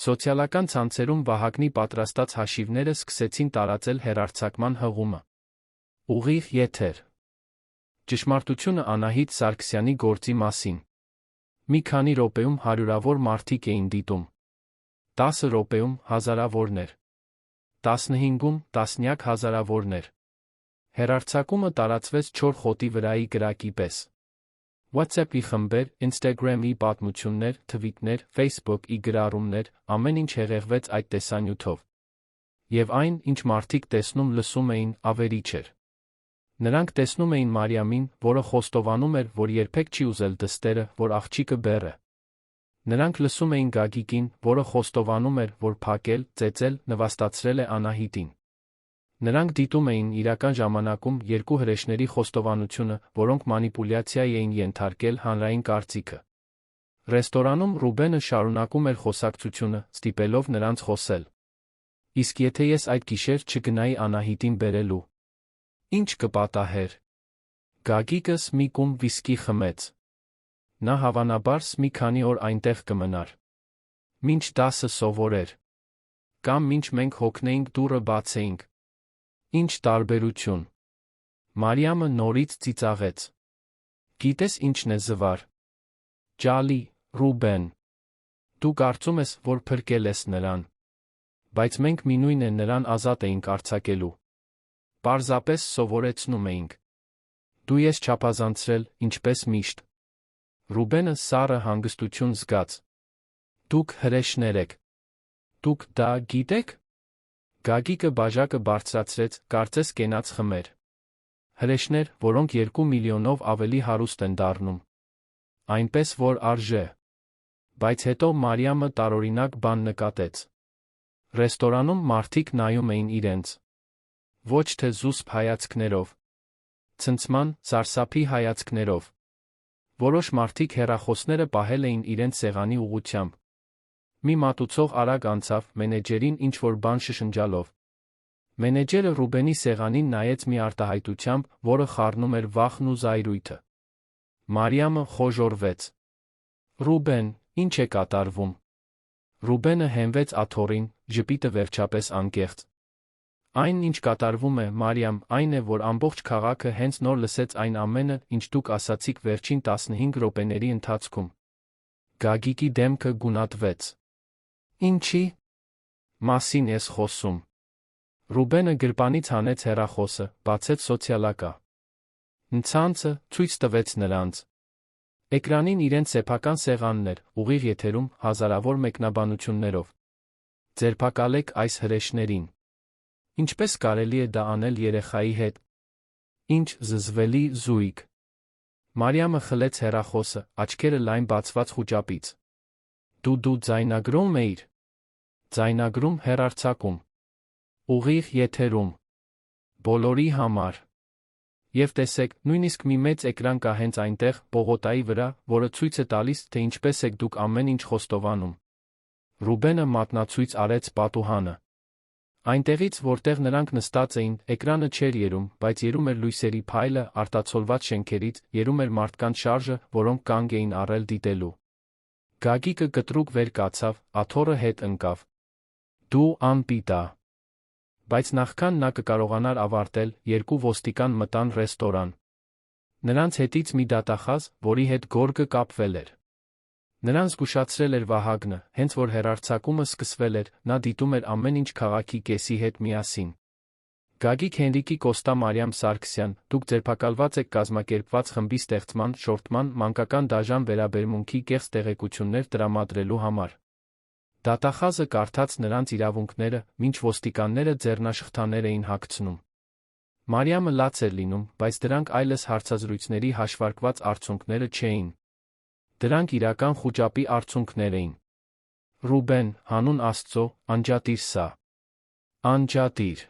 Սոցիալական ցանցերում Վահագնի պատրաստած հաշիվները սկսեցին տարածել հեռարձակման հղումը։ Ուղիղ եթեր։ Ճշմարտությունը Անահիտ Սարգսյանի գործի մասին։ Մի քանի րոպեում հարյուրավոր մարդիկ էին դիտում։ 10 րոպեում հազարավորներ։ 15-ում տասնյակ հազարավորներ։ Հեռարձակումը տարածվեց չոր խոտի վրայի կրակի պես։ WhatsApp-ի խմբեր, Instagram-ի պատմություններ, թվիտներ, Facebook-ի գրառումներ, ամեն ինչ հեղեղվեց այդ տեսանյութով։ Եվ այն, ինչ մարդիկ տեսնում լսում էին, ավերիչ էր։ Նրանք տեսնում էին Մարիամին, որը խոստովանում էր, որ երբեք չի ուզել դստերը, որ աղջիկը բեռ է։ Նրանք լսում էին Գագիկին, որը խոստովանում էր, որ փակել, ծեծել, նվաստացրել է Անահիտին։ Նրանք դիտում էին իրական ժամանակում երկու հրեշների խոստովանությունը, որոնք մանիպուլյացիայի էին ենթարկել հանրային կարծիքը։ Ռեստորանում Ռուբենը շարունակում էր խոսակցությունը, ստիպելով նրանց խոսել։ Իսկ եթե ես այդ գիշեր չգնայի Անահիտին բերելու, ինչ կպատահեր։ Գագիկս մի կում վիսկի խմեց։ Նա հավանաբար մի քանի օր այնտեղ կմնար։ Մինչ դասը սովորեր։ Կամ մինչ մենք հոգնեինք դուռը բացեինք։ Ինչ տարբերություն։ Մարիամը նորից ծիծաղեց։ Գիտես ինչն է զվար։ Ջալի, Ռուբեն։ Դու կարծում ես, որ փրկել ես նրան։ Բայց մենք մինույն է նրան ազատ էինք արձակելու։ Պարզապես սովորեցնում էինք։ Դու ես չափազանցրել, ինչպես միշտ։ Ռուբենը սառը հանգստություն զգաց։ Դուք հրեշներ եք։ Դուք դա գիտեք։ Գագիկը բաժակը բարձրացրեց, կարծես կենաց խմեր։ Հրեշներ, որոնք 2 միլիոնով ավելի հարուստ են դառնում։ Այնպես որ արժե։ Բայց հետո Մարիամը տարօրինակ բան նկատեց։ Ռեստորանում մարդիկ նայում էին իրենց։ Ոչ թե զուսպ հայացքներով։ Ցնցման, սարսափի հայացքներով։ Որոշ մարդիկ հեռախոսները պահել էին իրենց սեղանի ուղղությամբ։ Մի մատուցող արագ անցավ մենեջերին ինչ-որ բան շշնջալով։ Մենեջերը Ռուբենի սեղանին նայեց մի արտահայտությամբ, որը խառնում էր վախն ու զայրույթը։ Մարիամը խոժոռվեց։ Ռուբեն, ինչ է կատարվում։ Ռուբենը հենվեց աթոռին, ժպիտը վերջապես անկեղծ։ Այն, ինչ կատարվում է, Մարիամ, այն է, որ ամբողջ քաղաքը հենց նոր լսեց այն ամենը, ինչ դուք ասացիք վերջին 15 րոպեների ընթացքում։ Գագիկի դեմքը գունատվեց։ Ինչի՞ մասին ես խոսում։ Ռուբենը գրպանից հանեց հեռախոսը, բացեց սոցիալակա ցանցը, ցույց տվեց նրանց։ Էկրանին իրենց սեփական սեղանն էր, ուղիղ եթերում, հազարավոր մեկնաբանություններով։ Ձերբակալեք այս հրեշներին։ Ինչպես կարելի է դա անել երեխայի հետ։ Ինչ զզվելի զույգ։ Մարիամը խլեց հեռախոսը, աչքերը լայն բացված խուճապից։ Դու ձայնագրում էիր։ Ձայնագրում հեռարձակում։ Ուղիղ եթերում։ Բոլորի համար։ Եվ տեսեք, նույնիսկ մի մեծ էկրան կա հենց այնտեղ, պողոտայի վրա, որը ցույց է տալիս, թե ինչպես եք դուք ամեն ինչ խոստովանում։ Ռուբենը մատնացույց արեց պատուհանը։ Այնտեղից, որտեղ նրանք նստած էին, էկրանը չէր երում, բայց երում էր լույսերի փայլը, արտացոլված շենքերից, երում էր մարդկանց շարժը, որոնք կանգ էին առել դիտելու։ Գագիկը կտրուկ վեր կացավ, աթոռը հետ ընկավ։ Դու անպիտա։ Բայց նախքան նա կկարողանար ավարտել, երկու ոստիկան մտան ռեստորան։ Նրանց հետից մի դատախազ, որի հետ գորգը կապվել էր։ Նրան զգուշացրել էր Վահագնը, հենց որ հեռարձակումը սկսվել էր, նա դիտում էր ամեն ինչ քաղաքի կեսի հետ միասին։ Գագիկ Հենրիկի Կոստա Մարիամ Սարգսյան, դուք ձերբակալված եք կազմակերպված խմբի ստեղծման, շորթման, մանկական դաժան վերաբերմունքի կեղծ տեղեկություններ տրամադրելու համար։ Դատախազը կարդաց նրանց իրավունքները, մինչ ոստիկանները ձեռնաշխտաներ էին հագցնում։ Մարիամը լաց էր լինում, բայց դրանք այլս հարցազրույցների հաշվարկված արդյունքները չէին։ Դրանք իրական խուճապի արդյունքներ էին։ Ռուբեն, հանուն Աստծո, անջատիր սա։ Անջատիր։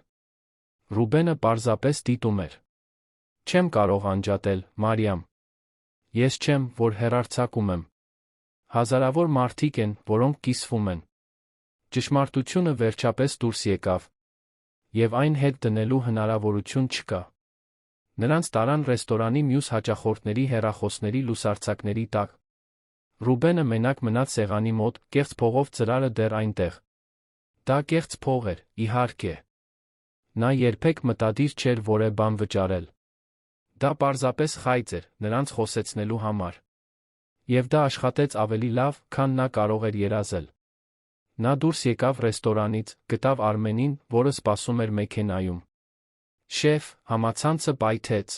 Ռուբենը պարզապես դիտում էր։ Չեմ կարող անջատել, Մարիամ։ Ես չեմ, որ հեռարձակում եմ։ Հազարավոր մարդիկ են, որոնք կիսվում են։ Ճշմարտությունը վերջապես դուրս եկավ։ Եվ այն հետ դնելու հնարավորություն չկա։ Նրանց տարան ռեստորանի մյուս հաճախորդների հեռախոսների լուսարձակների տակ։ Ռուբենը մենակ մնաց սեղանի մոտ, կեղծ փողով ծրարը դեռ այնտեղ։ Դա կեղծ փող էր, իհարկե։ Նա երբեք մտադիր չէր որևէ բան վճարել։ Դա պարզապես խայծ էր, նրանց խոսեցնելու համար։ Եվ դա աշխատեց ավելի լավ, քան նա կարող էր երազել։ Նա դուրս եկավ ռեստորանից, գտավ Արմենին, որը սպասում էր մեքենայում։ Շեֆ, համացանցը պայթեց։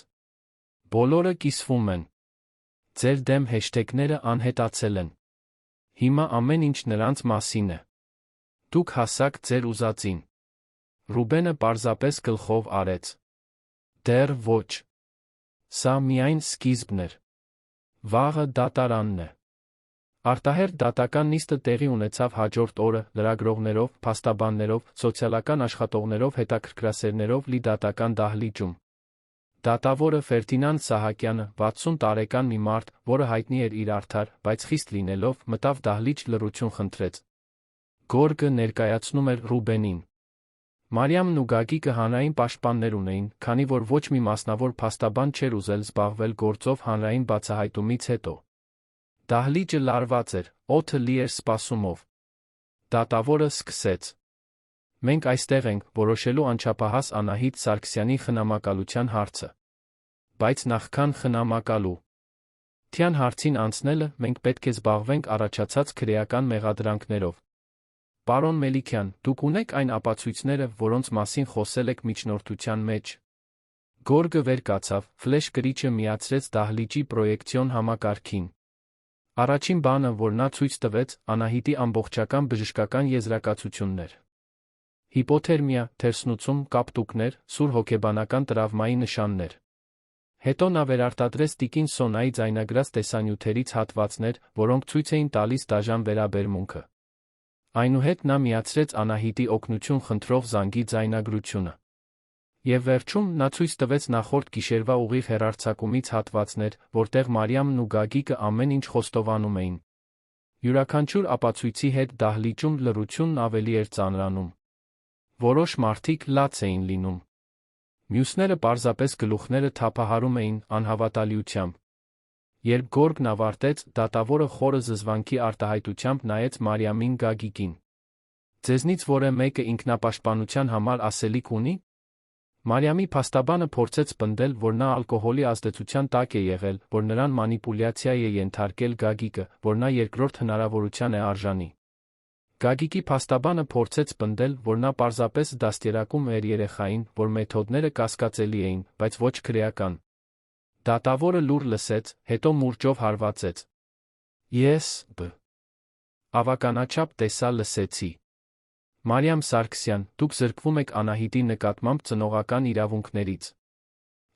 Բոլորը կիսվում են։ Ձեր դեմ հեշթեգները անհետացել են։ Հիմա ամեն ինչ նրանց մասին է։ Դուք հասաք ձեր ուզածին։ Ռուբենը պարզապես գլխով արեց։ Դեռ ոչ։ Սա միայն սկիզբն էր։ Վաղը դատարանն է։ Արտահերթ դատական նիստը տեղի ունեցավ հաջորդ օրը, լրագրողներով, փաստաբաններով, սոցիալական աշխատողներով, հետաքրքրասերներով լի դատական դահլիճում։ Դատավորը Ֆերդինանդ Սահակյանը 60 տարեկան մի մարդ, որը հայտնի էր իր արդար, բայց խիստ լինելով, մտավ դահլիճ լռություն խնդրեց։ Գորգը ներկայացնում էր Ռուբենին։ Մարիամն ու Գագիկը հանրային պաշտպաններ ունեին, քանի որ ոչ մի մասնավոր փաստաբան չէր ուզել զբաղվել գործով հանրային բացահայտումից հետո։ Դահլիճը լարված էր, օդը լի էր սպասումով։ Դատավորը սկսեց. Մենք այստեղ ենք որոշելու անչափահաս Անահիտ Սարգսյանի խնամակալության հարցը։ Բայց նախքան խնամակալու թյան հարցին անցնելը մենք պետք է զբաղվենք առաջացած քրեական մեղադրանքներով։ Պարոն Մելիքյան, դուք ունեք այն ապացույցները, որոնց մասին խոսել եք միջնորդության մեջ։ Գորգը վեր կացավ, ֆլեշ կրիչը միացրեց դահլիճի պրոյեկցիոն համակարգին։ Առաջին բանը, որ նա ցույց տվեց, Անահիտի ամբողջական բժշկական եզրակացությունն էր։ Հիպոթերմիա, թերսնուցում, կապտուկներ, սուր հոգեբանական տրավմայի նշաններ։ Հետո նա վերարտադրեց տիկին Սոնայի ձայնագրած տեսանյութերից հատվածներ, որոնք ցույց էին տալիս դաժան վերաբերմունքը։ Այնուհետ նա միացրեց Անահիտի օգնություն խնդրող զանգի ձայնագրությունը։ Եվ վերջում նա ցույց տվեց նախորդ գիշերվա ուղիղ հեռարձակումից հատվածներ, որտեղ Մարիամն ու Գագիկը ամեն ինչ խոստովանում էին։ Յուրաքանչյուր ապացույցի հետ դահլիճում լռությունն ավելի էր ծանրանում։ Որոշ մարդիկ լաց էին լինում։ Մյուսները պարզապես գլուխները թափահարում էին անհավատալիությամբ։ Երբ Գորգն ավարտեց, դատավորը խորը զզվանքի արտահայտությամբ նայեց Մարիամին Գագիկին։ Ձեզնից որը մեկը ինքնապաշտպանության համար ասելիք ունի։ Մարիամի փաստաբանը փորձեց պնդել, որ նա ալկոհոլի ազդեցության տակ է եղել, որ նրան մանիպուլյացիայի է ենթարկել Գագիկը, որ նա երկրորդ հնարավորության է արժանի։ Գագիկի փաստաբանը փորձեց պնդել, որ նա պարզապես դաստիարակում էր երեխային, որ մեթոդները կասկածելի էին, բայց ոչ քրեական։ Դատավորը լուր լսեց, հետո մուրճով հարվածեց. Ես ավականաչափ տեսա լսեցի։ Մարիամ Սարգսյան, դուք զրկվում եք Անահիտի նկատմամբ ծնողական իրավունքներից։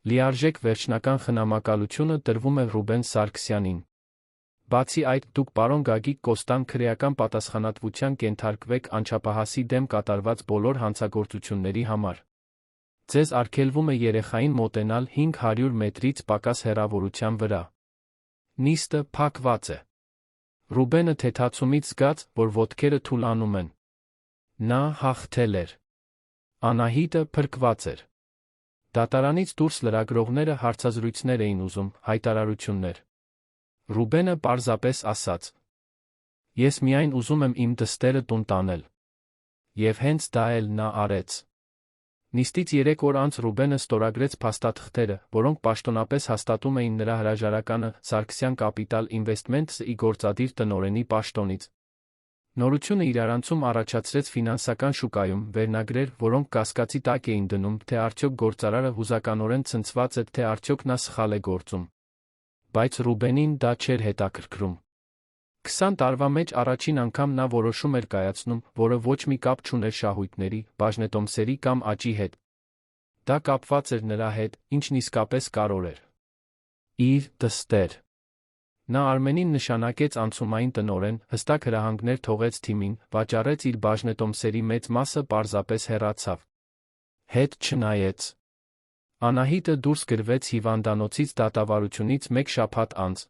Լիարժեք վերջնական խնամակալությունը տրվում է Ռուբեն Սարգսյանին։ Բացի այդ, դուք պարոն Գագիկ Կոստան քրեական պատասխանատվության կենթարկվեք անչափահասի դեմ կատարված բոլոր հանցագործությունների համար։ Ձեզ արգելվում է երեխային մոտենալ 500 մետրից պակաս հեռավորության վրա։ Նիստը փակված է։ Ռուբենը թեթացումից զգաց, որ ոտքերը թուլանում են։ Նա հաղթել էր։ Անահիտը փրկված էր։ Դատարանից դուրս լրագրողները հարցազրույցներ էին ուզում, հայտարարություններ։ Ռուբենը պարզապես ասաց. Ես միայն ուզում եմ իմ դստերը տուն տանել։ Եվ հենց դա էլ նա արեց։ Նիստից 3 օր անց Ռուբենը ստորագրեց փաստաթղթերը, որոնք պաշտոնապես հաստատում էին նրա հրաժարականը Սարգսյան Կապիտալ Ինվեստմենթսի գործադիր տնօրենի պաշտոնից։ Նորությունը իրարանցում առաջացրեց ֆինանսական շուկայում վերնագրեր, որոնք կասկածի տակ էին դնում, թե արդյոք գործարարը հուզականորեն ցնցված է, թե արդյոք նա սխալ է գործում։ Բայց Ռուբենին դա չէր հետաքրքրում։ 20 տարվա մեջ առաջին անգամ նա որոշում էր կայացնում, որը ոչ մի կապ չուներ շահույթների, բաժնետոմսերի կամ աճի հետ։ Դա կապված էր նրա հետ, ինչն իսկապես կարևոր էր։ Իր դստեր։ Նա Արմենին նշանակեց անցումային տնօրեն, հստակ հրահանգներ թողեց թիմին, վաճառեց իր բաժնետոմսերի մեծ մասը պարզապես հեռացավ։ Հետ չնայեց։ Անահիտը դուրս գրվեց հիվանդանոցից դատավարությունից 1 շաբաթ անց։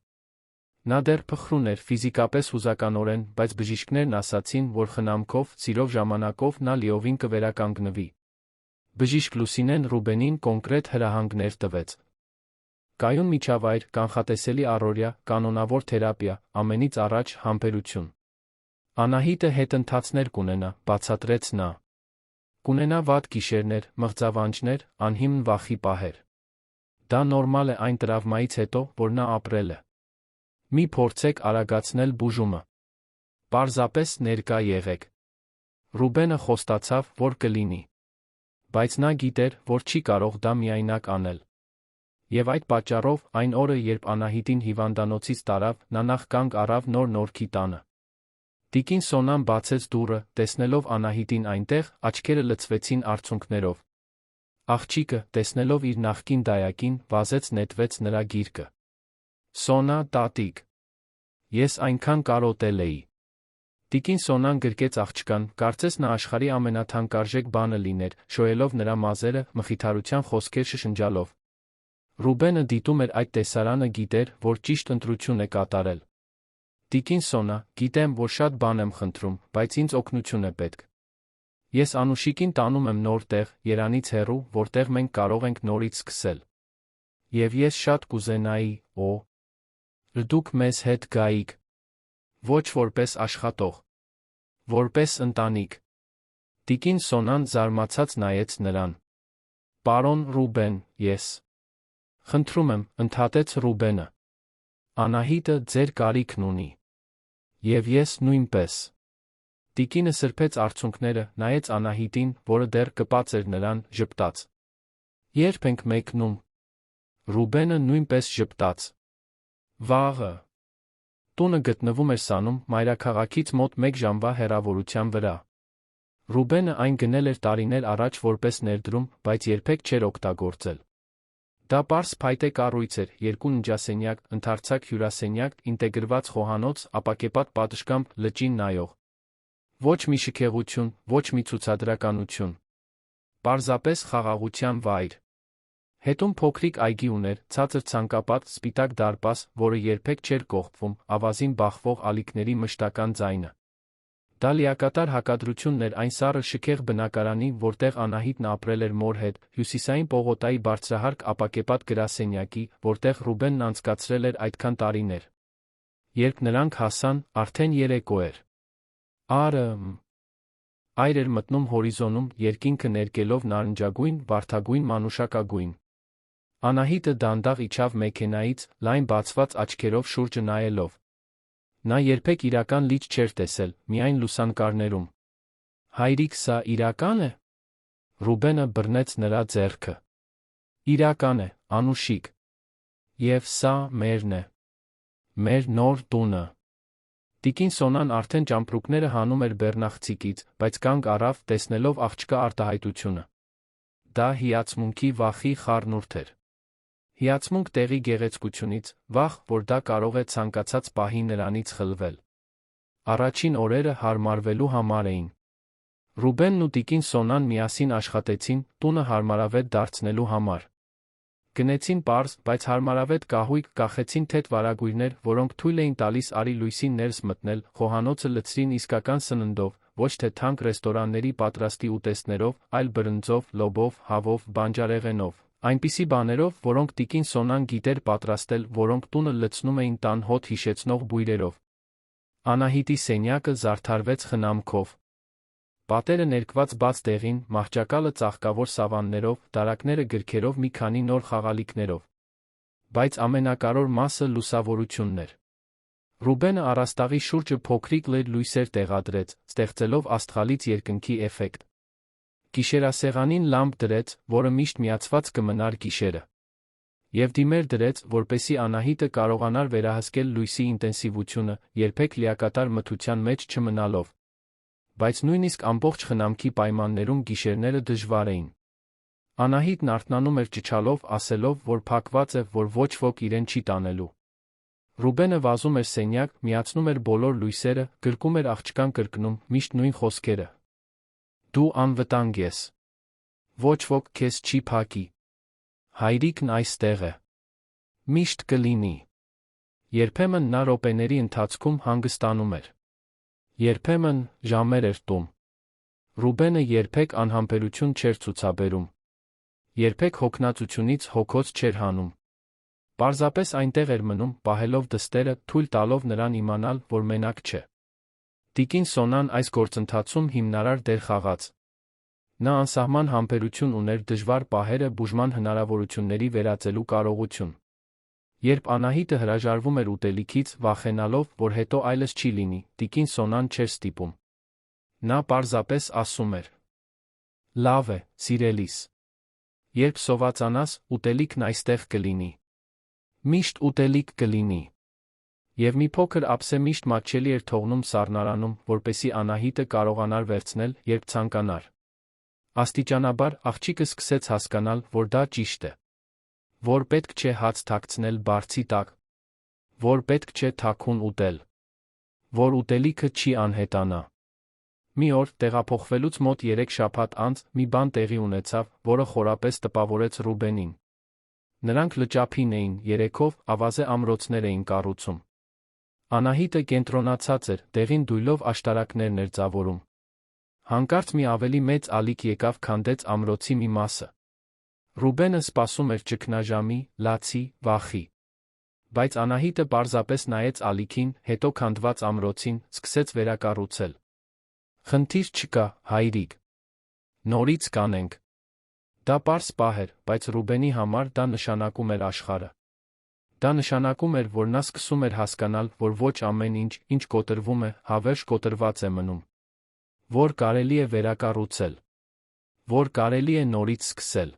Նա դեռ փխրուն էր ֆիզիկապես հուզականորեն, բայց բժիշկներն ասացին, որ խնամքով, սիրով ժամանակով նա լիովին կվերականգնվի։ Բժիշկ Լուսինեն Ռուբենին կոնկրետ հրահանգներ տվեց։ Կայուն միջավայր, կանխատեսելի առօրյա, կանոնավոր թերապիա, ամենից առաջ համբերություն։ Անահիտը հետընթացներ կունենա, բացատրեց նա։ Կունենա վատ գիշերներ, մղձավանջներ, անհիմն վախի պահեր։ Դա նորմալ է այն տրավմայից հետո, որ նա ապրել է։ Մի փորձեք արագացնել բուժումը։ Պարզապես ներկա եղեք։ Ռուբենը խոստացավ, որ կլինի։ Բայց նա գիտեր, որ չի կարող դա միայնակ անել։ Եվ այդ պատճառով, այն օրը, երբ Անահիտին հիվանդանոցից տարավ, նա նախ կանգ առավ նոր նորքի տանը։ Տիկին Սոնան բացեց դուռը, տեսնելով Անահիտին այնտեղ, աչքերը լցվեցին արցունքներով։ Աղջիկը, տեսնելով իր նախկին դայակին, վազեց նետվեց նրա գիրկը։ Սոնա, տատիկ։ Ես այնքան կարոտել էի։ Տիկին Սոնան գրկեց աղջկան, կարծես նա աշխարհի ամենաթանկարժեք բանը լիներ, շոյելով նրա մազերը, մխիթարության խոսքեր շշնջալով։ Ռուբենը դիտում էր այդ տեսարանը, գիտեր, որ ճիշտ ընտրություն է կատարել։ Տիկին Սոնա, գիտեմ, որ շատ բան եմ խնդրում, բայց ինձ օգնություն է պետք։ Ես Անուշիկին տանում եմ նոր տեղ, Երանից հեռու, որտեղ մենք կարող ենք նորից սկսել։ Եվ ես շատ կուզենայի, դուք մեզ հետ գայիք։ Ոչ որպես աշխատող, որպես ընտանիք։ Տիկին Սոնան զարմացած նայեց նրան։ Պարոն Ռուբեն, ես։ Խնդրում եմ, ընդհատեց Ռուբենը։ Անահիտը ձեր կարիքն ունի։ Եվ ես նույնպես։ Տիկինը սրբեց արցունքները, նայեց Անահիտին, որը դեռ կպած էր նրան, ժպտաց։ Երբ ենք մեկնում։ Ռուբենը նույնպես ժպտաց։ Վաղը։ Տունը գտնվում էր Սանում, մայրաքաղաքից մոտ 1 ժամվա հեռավորության վրա։ Ռուբենը այն գնել էր տարիներ առաջ որպես ներդրում, բայց երբեք չէր օգտագործել։ Դա պարզ փայտե կառույց էր, 2 ննջասենյակ, ընդարձակ հյուրասենյակ, ինտեգրված խոհանոց, ապակեպատ պատշգամբ, լճին նայող։ Ոչ մի շքեղություն, ոչ մի ցուցադրականություն։ Պարզապես խաղաղության վայր։ Հետում փոքրիկ այգի ուներ, ցածր ցանկապատ, սպիտակ դարպաս, որը երբեք չէր կողպվում, ավազին բախվող ալիքների մշտական ձայնը։ Դա լիակատար հակադրությունն էր այն սառը շքեղ բնակարանի, որտեղ Անահիտն ապրել էր մոր հետ, հյուսիսային պողոտայի բարձրահարկ ապակեպատ գրասենյակի, որտեղ Ռուբենն անցկացրել էր այդքան տարիներ։ Երբ նրանք հասան, արդեն երեկո էր։ Այր էր մտնում հորիզոնում, երկինքը ներկելով նարնջագույն, վարդագույն մանուշակագույն։ Անահիտը դանդաղ իջավ մեքենայից, լայն բացված աչքերով շուրջը նայելով։ Նա երբեք իրական լիճ չէր տեսել, միայն լուսանկարներում։ Հայրիկ, սա իրական է։ Ռուբենը բռնեց նրա ձեռքը։ Իրական է, Անուշիկ։ Եվ սա մերն է։ Մեր նոր տունը։ Տիկին Սոնան արդեն ճամպրուկները հանում էր բեռնաղցիկից, բայց կանգ առավ, տեսնելով աղջկա արտահայտությունը։ Դա հիացմունքի վախի խառնուրդ էր։ Հիացմունք տեղի գեղեցկությունից, վախ, որ դա կարող է ցանկացած պահի նրանից խլվել։ Առաջին օրերը հարմարվելու համար էին։ Ռուբենն ու տիկին Սոնան միասին աշխատեցին, տունը հարմարավետ դարձնելու համար։ Գնեցին պարզ, բայց հարմարավետ կահույք, կախեցին թեթ վարագույրներ, որոնք թույլ էին տալիս արի լույսին ներս մտնել, խոհանոցը լցրին իսկական սննդով, ոչ թե թանկ ռեստորանների պատրաստի ուտեստներով, այլ բրնձով, լոբով, հավով, բանջարեղենով, այնպիսի բաներով, որոնք տիկին Սոնան գիտեր պատրաստել, որոնք տունը լցնում էին տան հոտ հիշեցնող բույրերով։ Անահիտի սենյակը զարդարվեց խնամքով։ Պատերը ներկված բաց դեղին, մահճակալը ծաղկավոր սավաններով, դարակները գրքերով, մի քանի նոր խաղալիքներով։ Բայց ամենակարևոր մասը լուսավորությունն էր։ Ռուբենը առաստաղի շուրջը փոքրիկ լեր լույսեր տեղադրեց, ստեղծելով աստղալից երկնքի էֆեկտ։ Գիշերասեղանին լամպ դրեց, որը միշտ միացված կմնար գիշերը։ Եվ դիմեր դրեց, որպեսզի Անահիտը կարողանար վերահսկել լույսի ինտենսիվությունը, երբեք լիակատար մթության մեջ չմնալով։ Բայց նույնիսկ ամբողջ խնամքի պայմաններում գիշերները դժվար էին։ Անահիտն արթնանում էր ճչալով, ասելով, որ փակված է, որ ոչ ոք իրեն չի տանելու։ Ռուբենը վազում էր սենյակ, միացնում էր բոլոր լույսերը, գրկում էր աղջկան կրկնում, միշտ նույն խոսքերը։ Դու անվտանգ ես։ Ոչ ոք քեզ չի փակի։ Հայրիկն այստեղ է։ Միշտ կլինի։ Երբեմն նա րոպեների ընթացքում հանգստանում էր։ Երբեմն ժամեր էր տում։ Ռուբենը երբեք անհամբերություն չէր ցուցաբերում։ Երբեք հոգնածությունից հոգոց չէր հանում։ Պարզապես այնտեղ էր մնում, պահելով դստերը, թույլ տալով նրան իմանալ, որ մենակ չէ։ Տիկին Սոնան այս գործընթացում հիմնարար դեր խաղաց։ Նա անսահման համբերություն ուներ դժվար պահերը բուժման հնարավորությունների վերածելու կարողություն։ Երբ Անահիտը հրաժարվում էր ուտելիքից, վախենալով, որ հետո այլս չի լինի, տիկին Սոնան չէր ստիպում։ Նա պարզապես ասում էր. Լավ է, սիրելիս։ Երբ սովածանաս, ուտելիքն այստեղ կլինի։ Միշտ ուտելիք կլինի։ Եվ մի փոքր ափսե միշտ մատչելի էր թողնում սառնարանում, որպեսզի Անահիտը կարողանար վերցնել, երբ ցանկանար։ Աստիճանաբար աղջիկը սկսեց հասկանալ, որ դա ճիշտ է։ Որ պետք չէ հաց թաքցնել բարձի տակ։ Որ պետք չէ թաքուն ուտել։ Որ ուտելիքը չի անհետանա։ Մի օր, տեղափոխվելուց մոտ 3 շաբաթ անց, մի բան տեղի ունեցավ, որը խորապես տպավորեց Ռուբենին։ Նրանք լճափին էին, երեքով ավազե ամրոցներ էին կառուցում։ Անահիտը կենտրոնացած էր, դեղին դույլով աշտարակներն էր ձավորում։ Հանկարծ մի ավելի մեծ ալիք եկավ քանդեց ամրոցի մի մասը։ Ռուբենը սպասում էր ճգնաժամի, լացի, վախի։ Բայց Անահիտը պարզապես նայեց ալիքին, հետո քանդված ամրոցին, սկսեց վերակառուցել։ Խնդիր չկա, հայրիկ։ Նորից կանենք։ Դա պարզ պահ էր, բայց Ռուբենի համար դա նշանակում էր աշխարհը։ Դա նշանակում էր, որ նա սկսում էր հասկանալ, որ ոչ ամեն ինչ, ինչ կոտրվում է, հավերժ կոտրված է մնում։ Որ կարելի է վերակառուցել։ Որ կարելի է նորից սկսել։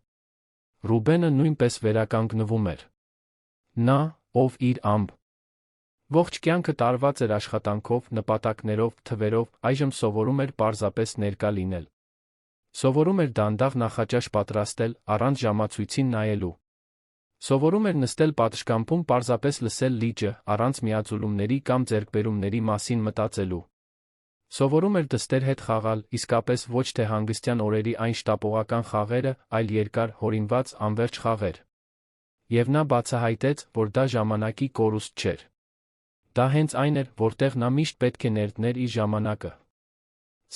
Ռուբենը նույնպես վերականգնվում էր։ Նա, ով իր ամբ ողջ կյանքը տարված էր աշխատանքով, նպատակներով, թվերով, այժմ սովորում էր պարզապես ներկա լինել։ Սովորում էր դանդաղ նախաճաշ պատրաստել, առանց ժամացույցին նայելու։ Սովորում էր նստել պատշգամբում պարզապես լսել լիճը, առանց միաձուլումների կամ ձեռքբերումների մասին մտածելու։ Սովորում էր դստեր հետ խաղալ, իսկապես ոչ թե հանգստյան օրերի այն շտապողական խաղերը, այլ երկար, հորինված, անվերջ խաղեր։ Եվ նա բացահայտեց, որ դա ժամանակի կորուստ չէր։ Դա հենց այն էր, որտեղ նա միշտ պետք է ներդներ իր ժամանակը։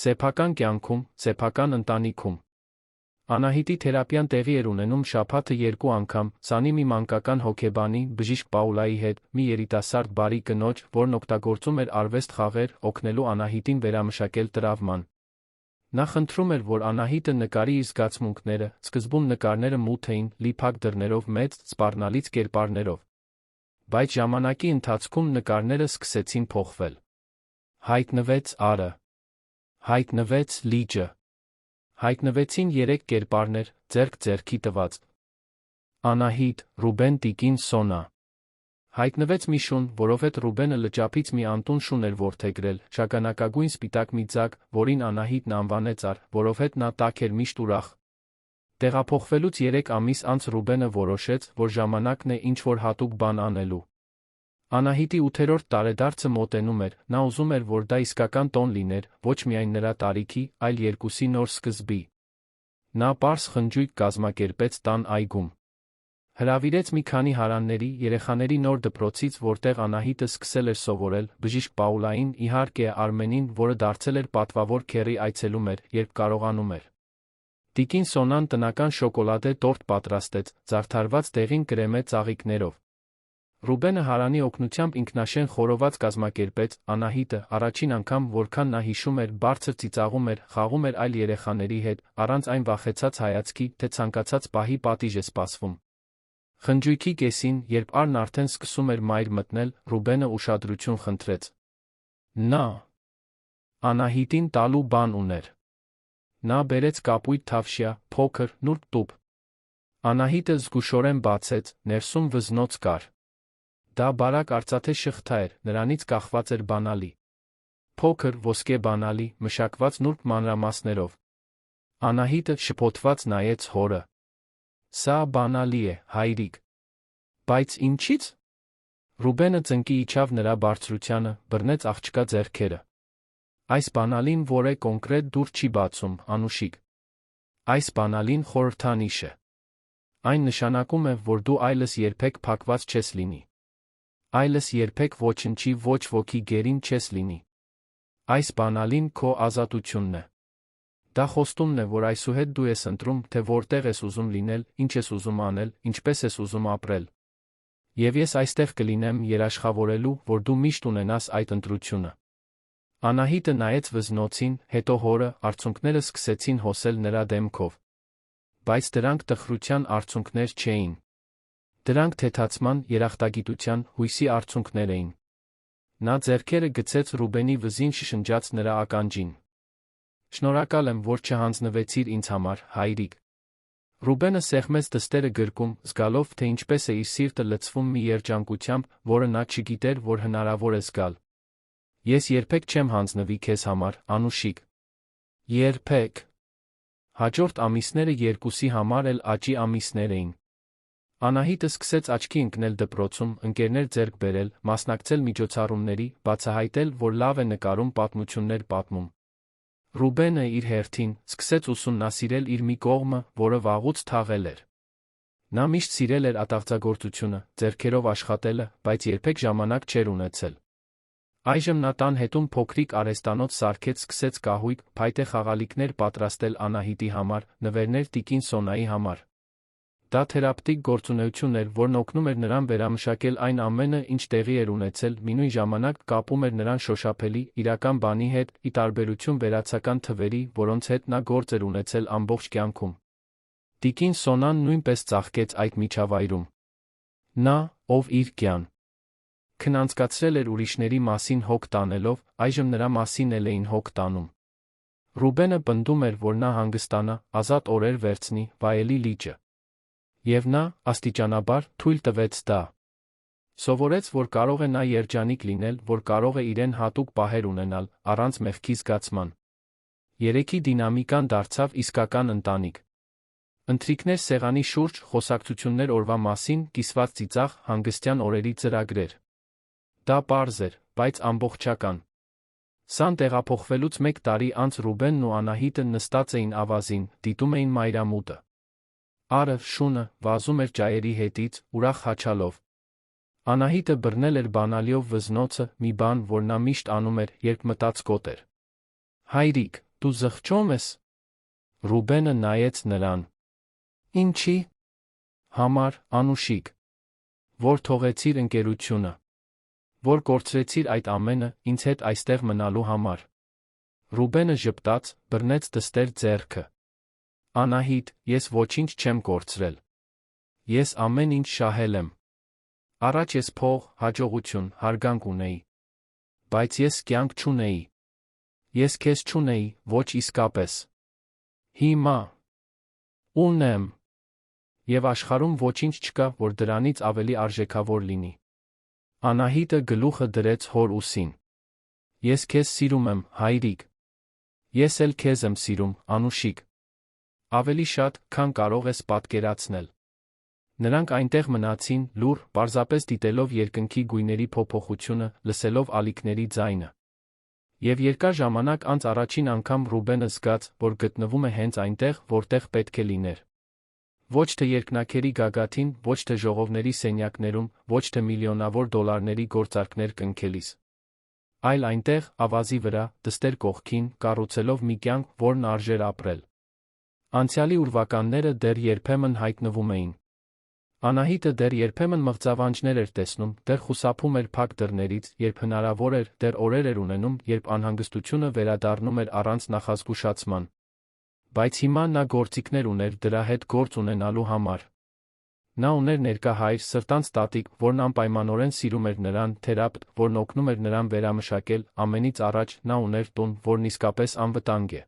Սեփական կյանքում, սեփական ընտանիքում։ Անահիտի թերապիան տեղի էր ունենում շաբաթը 2 անգամ, սանի մի մանկական հոգեբանի, բժիշկ Պաուլայի հետ, մի երիտասարդ բարի կնոջ, որն օգտագործում էր արվեստ խաղեր, օգնելու Անահիտին վերամշակել տրավման։ Նա խնդրում էր, որ Անահիտը նկարի իր զգացմունքները, սկզբում նկարները մութ էին, լի փակ դռներով մեծ, սպառնալից կերպարներով։ Բայց ժամանակի ընթացքում նկարները սկսեցին փոխվել։ Հայտնվեց Արը։ Հայտնվեց լիճը։ Հայտնվեցին 3 կերպարներ, ձեռք ձեռքի տված։ Անահիտ, Ռուբեն տիկին Սոնա։ Հայտնվեց մի շուն, որովհետև Ռուբենը լճափից մի անտուն շուն էր որդեգրել, շագանակագույն սպիտակ մի ձակ, որին Անահիտն անվանեց Ար, որովհետև նա տաք էր միշտ ուրախ։ Տեղափոխվելուց 3 ամիս անց Ռուբենը որոշեց, որ ժամանակն է ինչ-որ հատուկ բան անելու։ Անահիտի 8-րդ տարեդարձը մոտենում էր, նա ուզում էր, որ դա իսկական տոն լիներ, ոչ միայն նրա տարիքի, այլ երկուսի նոր սկզբի։ Նա պարզ խնջույք կազմակերպեց տան այգում։ Հրավիրեց մի քանի հարանների, երեխաների նոր դպրոցից, որտեղ Անահիտը սկսել էր սովորել, բժիշկ Պաուլային, իհարկե Արմենին, որը դարձել էր պատվավոր քեռի այցելում էր, երբ կարողանում էր։ Տիկին Սոնան տնական շոկոլադե տորտ պատրաստեց, զարդարված դեղին կրեմե ծաղիկներով։ Ռուբենը հարանի օգնությամբ ինքնաշեն խորոված կազմակերպեց, Անահիտը, առաջին անգամ, որքան նա հիշում էր, բարձր ծիծաղում էր, խաղում էր այլ երեխաների հետ, առանց այն վախեցած հայացքի, թե ցանկացած պահի պատիժ է սպասվում։ Խնջույքի կեսին, երբ Արն արդեն սկսում էր մայր մտնել, Ռուբենը ուշադրություն խնդրեց։ Նա Անահիտին տալու բան ուներ։ Նա բերեց կապույտ թավշյա, փոքր, նուրբ տուփ։ Անահիտը զգուշորեն բացեց, ներսում վզնոց կար։ Դա բարակ արծաթե շղթա էր, նրանից կախված էր բանալի։ Փոքր, ոսկե բանալի, մշակված նուրբ մանրամասներով։ Անահիտը շփոթված նայեց հորը։ Սա բանալի է, հայրիկ։ Բայց ինչի՞ց։ Ռուբենը ծնկի իջավ նրա բարձրությանը, բռնեց աղջկա ձեռքերը։ Այս բանալին որ է կոնկրետ դուր չի բացում, Անուշիկ։ Այս բանալին խորհրդանիշ է։ Այն նշանակում է, որ դու այլս երբեք փակված չես լինի։ Այլս երբեք ոչնչի ոչ ոքի գերին չես լինի։ Այս բանալին քո ազատությունն է։ Դա խոստումն է, որ այսուհետ դու ես ընտրում, թե որտեղ ես ուզում լինել, ինչ ես ուզում անել, ինչպես ես ուզում ապրել։ Եվ ես այստեղ կլինեմ երաշխավորելու, որ դու միշտ ունենաս այդ ընտրությունը։ Անահիտը նայեց վզնոցին, հետո հորը, արցունքները սկսեցին հոսել նրա դեմքով։ Բայց դրանք տխրության արցունքներ չէին։ Դրանք թեթացման, երախտագիտության, հույսի արցունքներ էին։ Նա ձեռքերը գցեց Ռուբենի վզին, շշնջաց նրա ականջին։ Շնորհակալ եմ, որ չհանձնվեցիր ինձ համար, հայրիկ։ Ռուբենը սեղմեց դստերը գրկում, զգալով, թե ինչպես է իր սիրտը լցվում մի երջանկությամբ, որը նա չգիտեր, որ հնարավոր է զգալ։ Ես երբեք չեմ հանձնվի քեզ համար, Անուշիկ։ Երբեք։ Հաջորդ ամիսները երկուսի համար էլ աճի ամիսներ էին։ Անահիտը սկսեց աչքի ընկնել դպրոցում, ընկերներ ձեռք բերել, մասնակցել միջոցառումների, բացահայտել, որ լավ է նկարում, պատմություններ պատմում։ Ռուբենը իր հերթին սկսեց ուսումնասիրել իր մի կողմը, որը վաղուց թաղել էր։ Նա միշտ սիրել էր ատաղձագործությունը, ձեռքերով աշխատելը, բայց երբեք ժամանակ չէր ունեցել։ Այժմ նա տան հետում փոքրիկ արհեստանոց սարքեց, սկսեց կահույք, փայտե խաղալիքներ պատրաստել Անահիտի համար, նվերներ տիկին Սոնայի համար։ Դա թերապևտիկ գործունեություն էր, որն օգնում էր նրան վերամշակել այն ամենը, ինչ տեղի էր ունեցել, մինույն ժամանակ կապում էր նրան շոշափելի, իրական բանի հետ, ի տարբերություն վերացական թվերի, որոնց հետ նա գործ էր ունեցել ամբողջ կյանքում։ Տիկին Սոնան նույնպես ծաղկեց այդ միջավայրում։ Նա, ով իր կյանքն անցկացրել էր ուրիշների մասին հոգ տանելով, այժմ նրա մասին էլ էին հոգ տանում։ Ռուբենը պնդում էր, որ նա հանգստանա, ազատ օրեր վերցնի, վայելի լիճը։ Եվ նա, աստիճանաբար, թույլ տվեց դա։ Սովորեց, որ կարող է նա երջանիկ լինել, որ կարող է իրեն հատուկ պահեր ունենալ, առանց մեղքի զգացման։ Երեքի դինամիկան դարձավ իսկական ընտանիք։ Ընթրիքներ սեղանի շուրջ, խոսակցություններ օրվա մասին, կիսված ծիծաղ, հանգստյան օրերի ծրագրեր։ Դա պարզ էր, բայց ամբողջական։ Սան տեղափոխվելուց 1 տարի անց Ռուբենն ու Անահիտը նստած էին ավազին, դիտում էին մայրամուտը։ Արը, շունը, վազում էր ջայերի հետից, ուրախ հաչալով։ Անահիտը բռնել էր բանալիով վզնոցը, մի բան, որ նա միշտ անում էր, երբ մտածկոտ էր։ Հայրիկ, դու զղջում ես։ Ռուբենը նայեց նրան։ Ինչի՞։ Համար, Անուշիկ։ Որ թողեցիր ընկերությունը։ Որ կորցրեցիր այդ ամենը, ինձ հետ այստեղ մնալու համար։ Ռուբենը ժպտաց, բռնեց դստեր ձեռքը։ Անահիտ, ես ոչինչ չեմ կորցրել։ Ես ամեն ինչ շահել եմ։ Առաջ ես փող, հաջողություն, հարգանք ունեի։ Բայց ես կյանք չունեի։ Ես քեզ չունեի, ոչ իսկապես։ Հիմա ունեմ։ Եվ աշխարհում ոչինչ չկա, որ դրանից ավելի արժեքավոր լինի։ Անահիտը գլուխը դրեց հոր ուսին։ Ես քեզ սիրում եմ, հայրիկ։ Ես էլ քեզ եմ սիրում, Անուշիկ։ Ավելի շատ, քան կարող ես պատկերացնել։ Նրանք այնտեղ մնացին, լուռ, պարզապես դիտելով երկնքի գույների փոփոխությունը, լսելով ալիքների ձայնը։ Եվ երկար ժամանակ անց առաջին անգամ Ռուբենը զգաց, որ գտնվում է հենց այնտեղ, որտեղ պետք է լիներ։ Ոչ թե երկնաքերի գագաթին, ոչ թե ժողովների սենյակներում, ոչ թե միլիոնավոր դոլարների գործարքներ կնքելիս։ Այլ այնտեղ, ավազի վրա, դստեր կողքին, կառուցելով մի կյանք, որն արժեր ապրել։ Անցյալի ուրվականները դեռ երբեմն հայտնվում էին։ Անահիտը դեռ երբեմն մղձավանջներ էր տեսնում, դեռ խուսափում էր փակ դռներից, երբ հնարավոր էր, դեռ օրեր էր ունենում, երբ անհանգստությունը վերադառնում էր առանց նախազգուշացման։ Բայց հիմա նա գործիքներ ուներ դրա հետ գործ ունենալու համար։ Նա ուներ ներկա հայր, սրտանց տատիկ, որն անպայմանորեն սիրում էր նրան, թերապևտ, որն օգնում էր նրան վերամշակել, ամենից առաջ նա ուներ տուն, որն իսկապես անվտանգ է։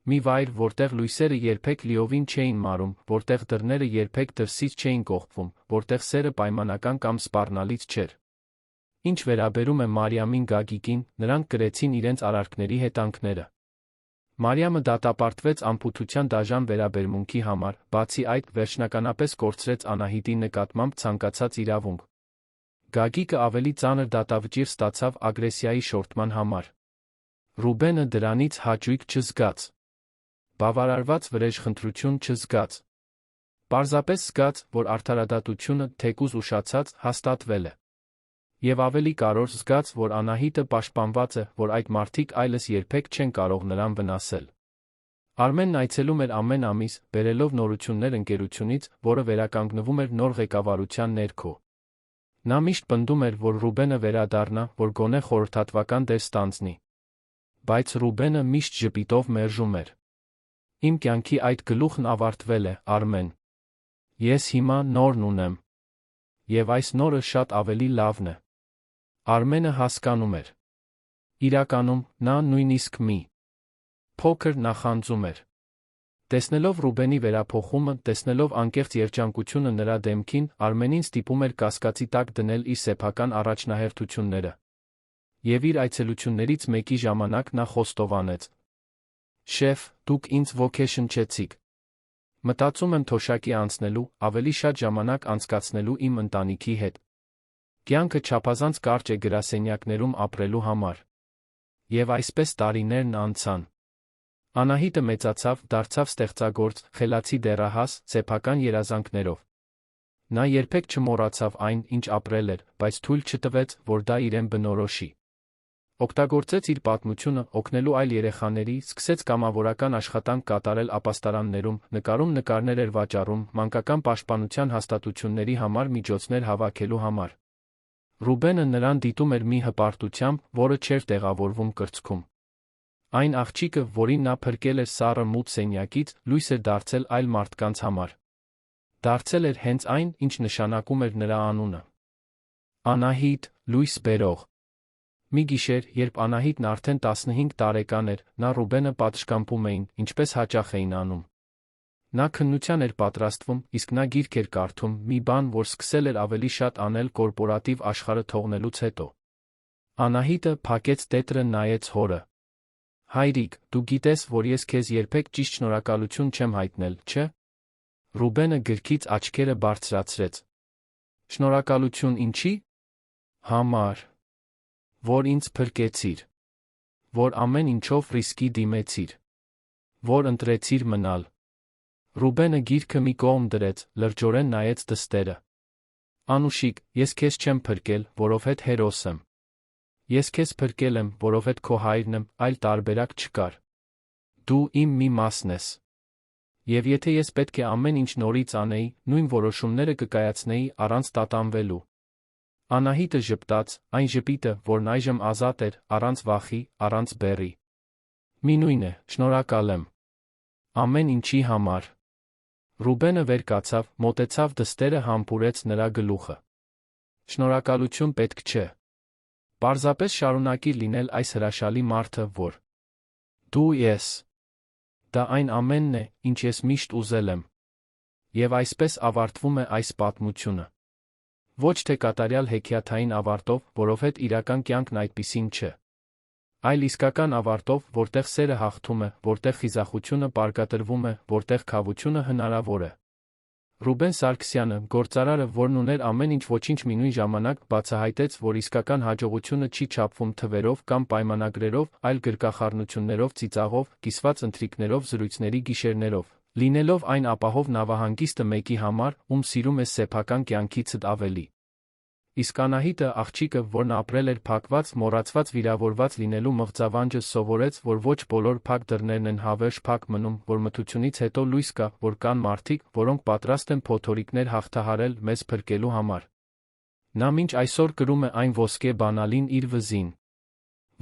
Մի վայր, որտեղ լույսերը երբեք լիովին չէին մարում, որտեղ դռները երբեք դրսից չէին կողպվում, որտեղ սերը պայմանական կամ սպառնալից չէր։ Ինչ վերաբերում է Մարիամին Գագիկին, նրանք կրեցին իրենց արարքների հետանքները։ Մարիամը դատապարտվեց անփութության դաժան վերաբերմունքի համար, բացի այդ, վերջնականապես կորցրեց Անահիտի նկատմամբ ցանկացած իրավունք։ Գագիկը ավելի ծանր դատավճիռ ստացավ ագրեսիայի շորթման համար։ Ռուբենը դրանից հաճույք չզգաց։ Բավարարված վրեժխնդրություն չզգաց։ Պարզապես զգաց, որ արդարադատությունը, թեկուզ ուշացած, հաստատվել է։ Եվ ավելի կարևոր զգաց, որ Անահիտը պաշտպանված է, որ այդ մարդիկ այլևս երբեք չեն կարող նրան վնասել։ Արմենն այցելում էր ամեն ամիս, բերելով նորություններ ընկերությունից, որը վերականգնվում էր նոր ղեկավարության ներքո։ Նա միշտ պնդում էր, որ Ռուբենը վերադառնա, որ գոնե խորհրդատվական դեր ստանձնի։ Բայց Ռուբենը միշտ ժպիտով մերժում էր։ Իմ կյանքի այդ գլուխն ավարտվել է, Արմեն։ Ես հիմա նորն ունեմ։ Եվ այս նորը շատ ավելի լավն է։ Արմենը հասկանում էր։ Իրականում, նա նույնիսկ մի փոքր նախանձում էր։ Տեսնելով Ռուբենի վերափոխումը, տեսնելով անկեղծ երջանկությունը նրա դեմքին, Արմենին ստիպում էր կասկածի տակ դնել իր սեփական առաջնահերթությունները։ Եվ իր այցելություններից մեկի ժամանակ նա խոստովանեց. Շեֆ, դուք ինձ ոգեշնչեցիք։ Մտածում եմ թոշակի անցնելու, ավելի շատ ժամանակ անցկացնելու իմ ընտանիքի հետ։ Կյանքը չափազանց կարճ է գրասենյակներում ապրելու համար։ Եվ այսպես տարիներն անցան։ Անահիտը մեծացավ, դարձավ ստեղծագործ, խելացի դեռահաս, սեփական երազանքներով։ Նա երբեք չմոռացավ այն, ինչ ապրել էր, բայց թույլ չտվեց, որ դա իրեն բնորոշի։ Օգտագործեց իր պատմությունը օգնելու այլ երեխաների, սկսեց կամավորական աշխատանք կատարել ապաստարաններում, նկարում նկարներ էր վաճառում, մանկական պաշտպանության հաստատությունների համար միջոցներ հավաքելու համար։ Ռուբենը նրան դիտում էր մի հպարտությամբ, որը չէր տեղավորվում կրծքում։ Այն աղջիկը, որին նա փրկել էր սառը մութ սենյակից, լույս էր դարձել այլ մարդկանց համար։ Դարձել էր հենց այն, ինչ նշանակում էր նրա անունը։ Անահիտ, լույս բերող։ Մի գիշեր, երբ Անահիտն արդեն 15 տարեկան էր, նա Ռուբենը պատշգամբում էին, ինչպես հաճախ էին անում։ Նա քննության էր պատրաստվում, իսկ նա գիրք էր կարդում, մի բան, որ սկսել էր ավելի շատ անել կորպորատիվ աշխարհը թողնելուց հետո։ Անահիտը փակեց տետրը, նայեց հորը։ Հայրիկ, դու գիտես, որ ես քեզ երբեք ճիշտ շնորհակալություն չեմ հայտնել, չէ՞։ Ռուբենը գրքից աչքերը բարձրացրեց։ Շնորհակալություն ինչի՞։ Համար, որ ինձ փրկեցիր, որ ամեն ինչով ռիսկի դիմեցիր, որ ընտրեցիր մնալ։ Ռուբենը գիրքը մի կողմ դրեց, լրջորեն նայեց դստերը։ Անուշիկ, ես քեզ չեմ փրկել, որովհետ հերոս եմ։ Ես քեզ փրկել եմ, որովհետ քո հայրն եմ, այլ տարբերակ չկար։ Դու իմ մի մասն ես։ Եվ եթե ես պետք է ամեն ինչ նորից անեի, նույն որոշումները կկայացնեի առանց տատանվելու։ Անահիտը ժպտաց, այն ժպիտը, որն այժմ ազատ էր, առանց վախի, առանց բեռի։ Մինույն է, շնորհակալ եմ։ Ամեն ինչի համար։ Ռուբենը վեր կացավ, մոտեցավ դստերը, համբուրեց նրա գլուխը։ Շնորհակալություն պետք չէ։ Պարզապես շարունակիր լինել այս հրաշալի մարդը, որ դու ես։ Դա այն ամենն է, ինչ ես միշտ ուզել եմ։ Եվ այսպես ավարտվում է այս պատմությունը։ Ոչ թե կատարյալ հեքիաթային ավարտով, որովհետև իրական կյանքն այդպիսին չէ, այլ իսկական ավարտով, որտեղ սերը հաղթում է, որտեղ խիզախությունը պարգևատրվում է, որտեղ քավությունը հնարավոր է։ Ռուբեն Սարգսյանը, գործարարը, որն ուներ ամեն ինչ ոչինչ մի նույն ժամանակ, բացահայտեց, որ իսկական հաջողությունը չի չափվում թվերով կամ պայմանագրերով, այլ գրկախառնություններով, ծիծաղով, կիսված ընթրիքներով, զրույցների գիշերներով, լինելով այն ապահով նավահանգիստը մեկի համար, ում սիրում ես սեփական կյանքիցդ ավելի։ Իսկ Անահիտը, աղջիկը, որն ապրել էր փակված, մոռացված, վիրավորված լինելու մղձավանջը, սովորեց, որ ոչ բոլոր փակ դռներն են հավերժ փակ մնում, որ մթությունից հետո լույս կա, որ կան մարդիկ, որոնք պատրաստ են փոթորիկներ հաղթահարել մեզ փրկելու համար։ Նա մինչ այսօր կրում է այն ոսկե բանալին իր վզին։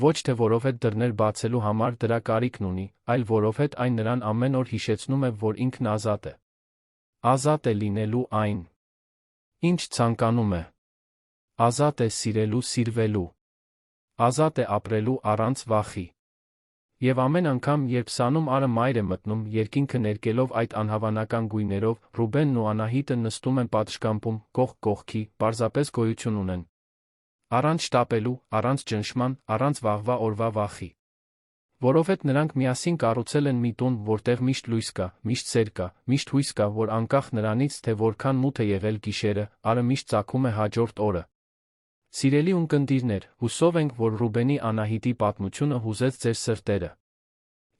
Ոչ թե որովհետև դռներ բացելու համար դրա կարիքն ունի, այլ որովհետև այն նրան ամեն օր հիշեցնում է, որ ինքն ազատ է։ Ազատ է լինելու այն, ինչ ցանկանում է։ Ազատ է սիրելու, սիրվելու։ Ազատ է ապրելու առանց վախի։ Եվ ամեն անգամ, երբ սանում արը մայր է մտնում, երկինքը ներկելով այդ անհավանական գույներով, Ռուբենն ու Անահիտը նստում են պատշգամբում, կողք կողքի, պարզապես գոյություն ունեն։ Առանց շտապելու, առանց ճնշման, առանց վաղվա օրվա վախի։ Որովհետև նրանք միասին կառուցել են մի տուն, որտեղ միշտ լույս կա, միշտ սեր կա, միշտ հույս կա, որ անկախ նրանից, թե որքան մութ է եղել գիշերը, արը միշտ ծագում է հաջորդ օրը։ Սիրելի ունկնդիրներ, հուսով ենք, որ Ռուբենի Անահիտի պատմությունը հուզեց ձեր սրտերը։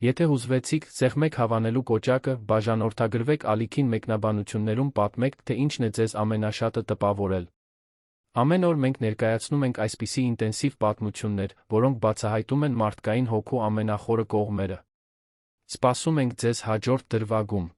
Եթե հուզվեցիք, սեղմեք հավանելու կոճակը, բաժանորդագրվեք ալիքին մեկնաբանություններում պատմեք, թե ինչն է ձեզ ամենաշատը տպավորել։ Ամեն օր մենք ներկայացնում ենք այսպիսի ինտենսիվ պատմություններ, որոնք բացահայտում են մարդկային հոգու ամենախորը կողմերը։ Սպասում ենք ձեզ հաջորդ դրվագում։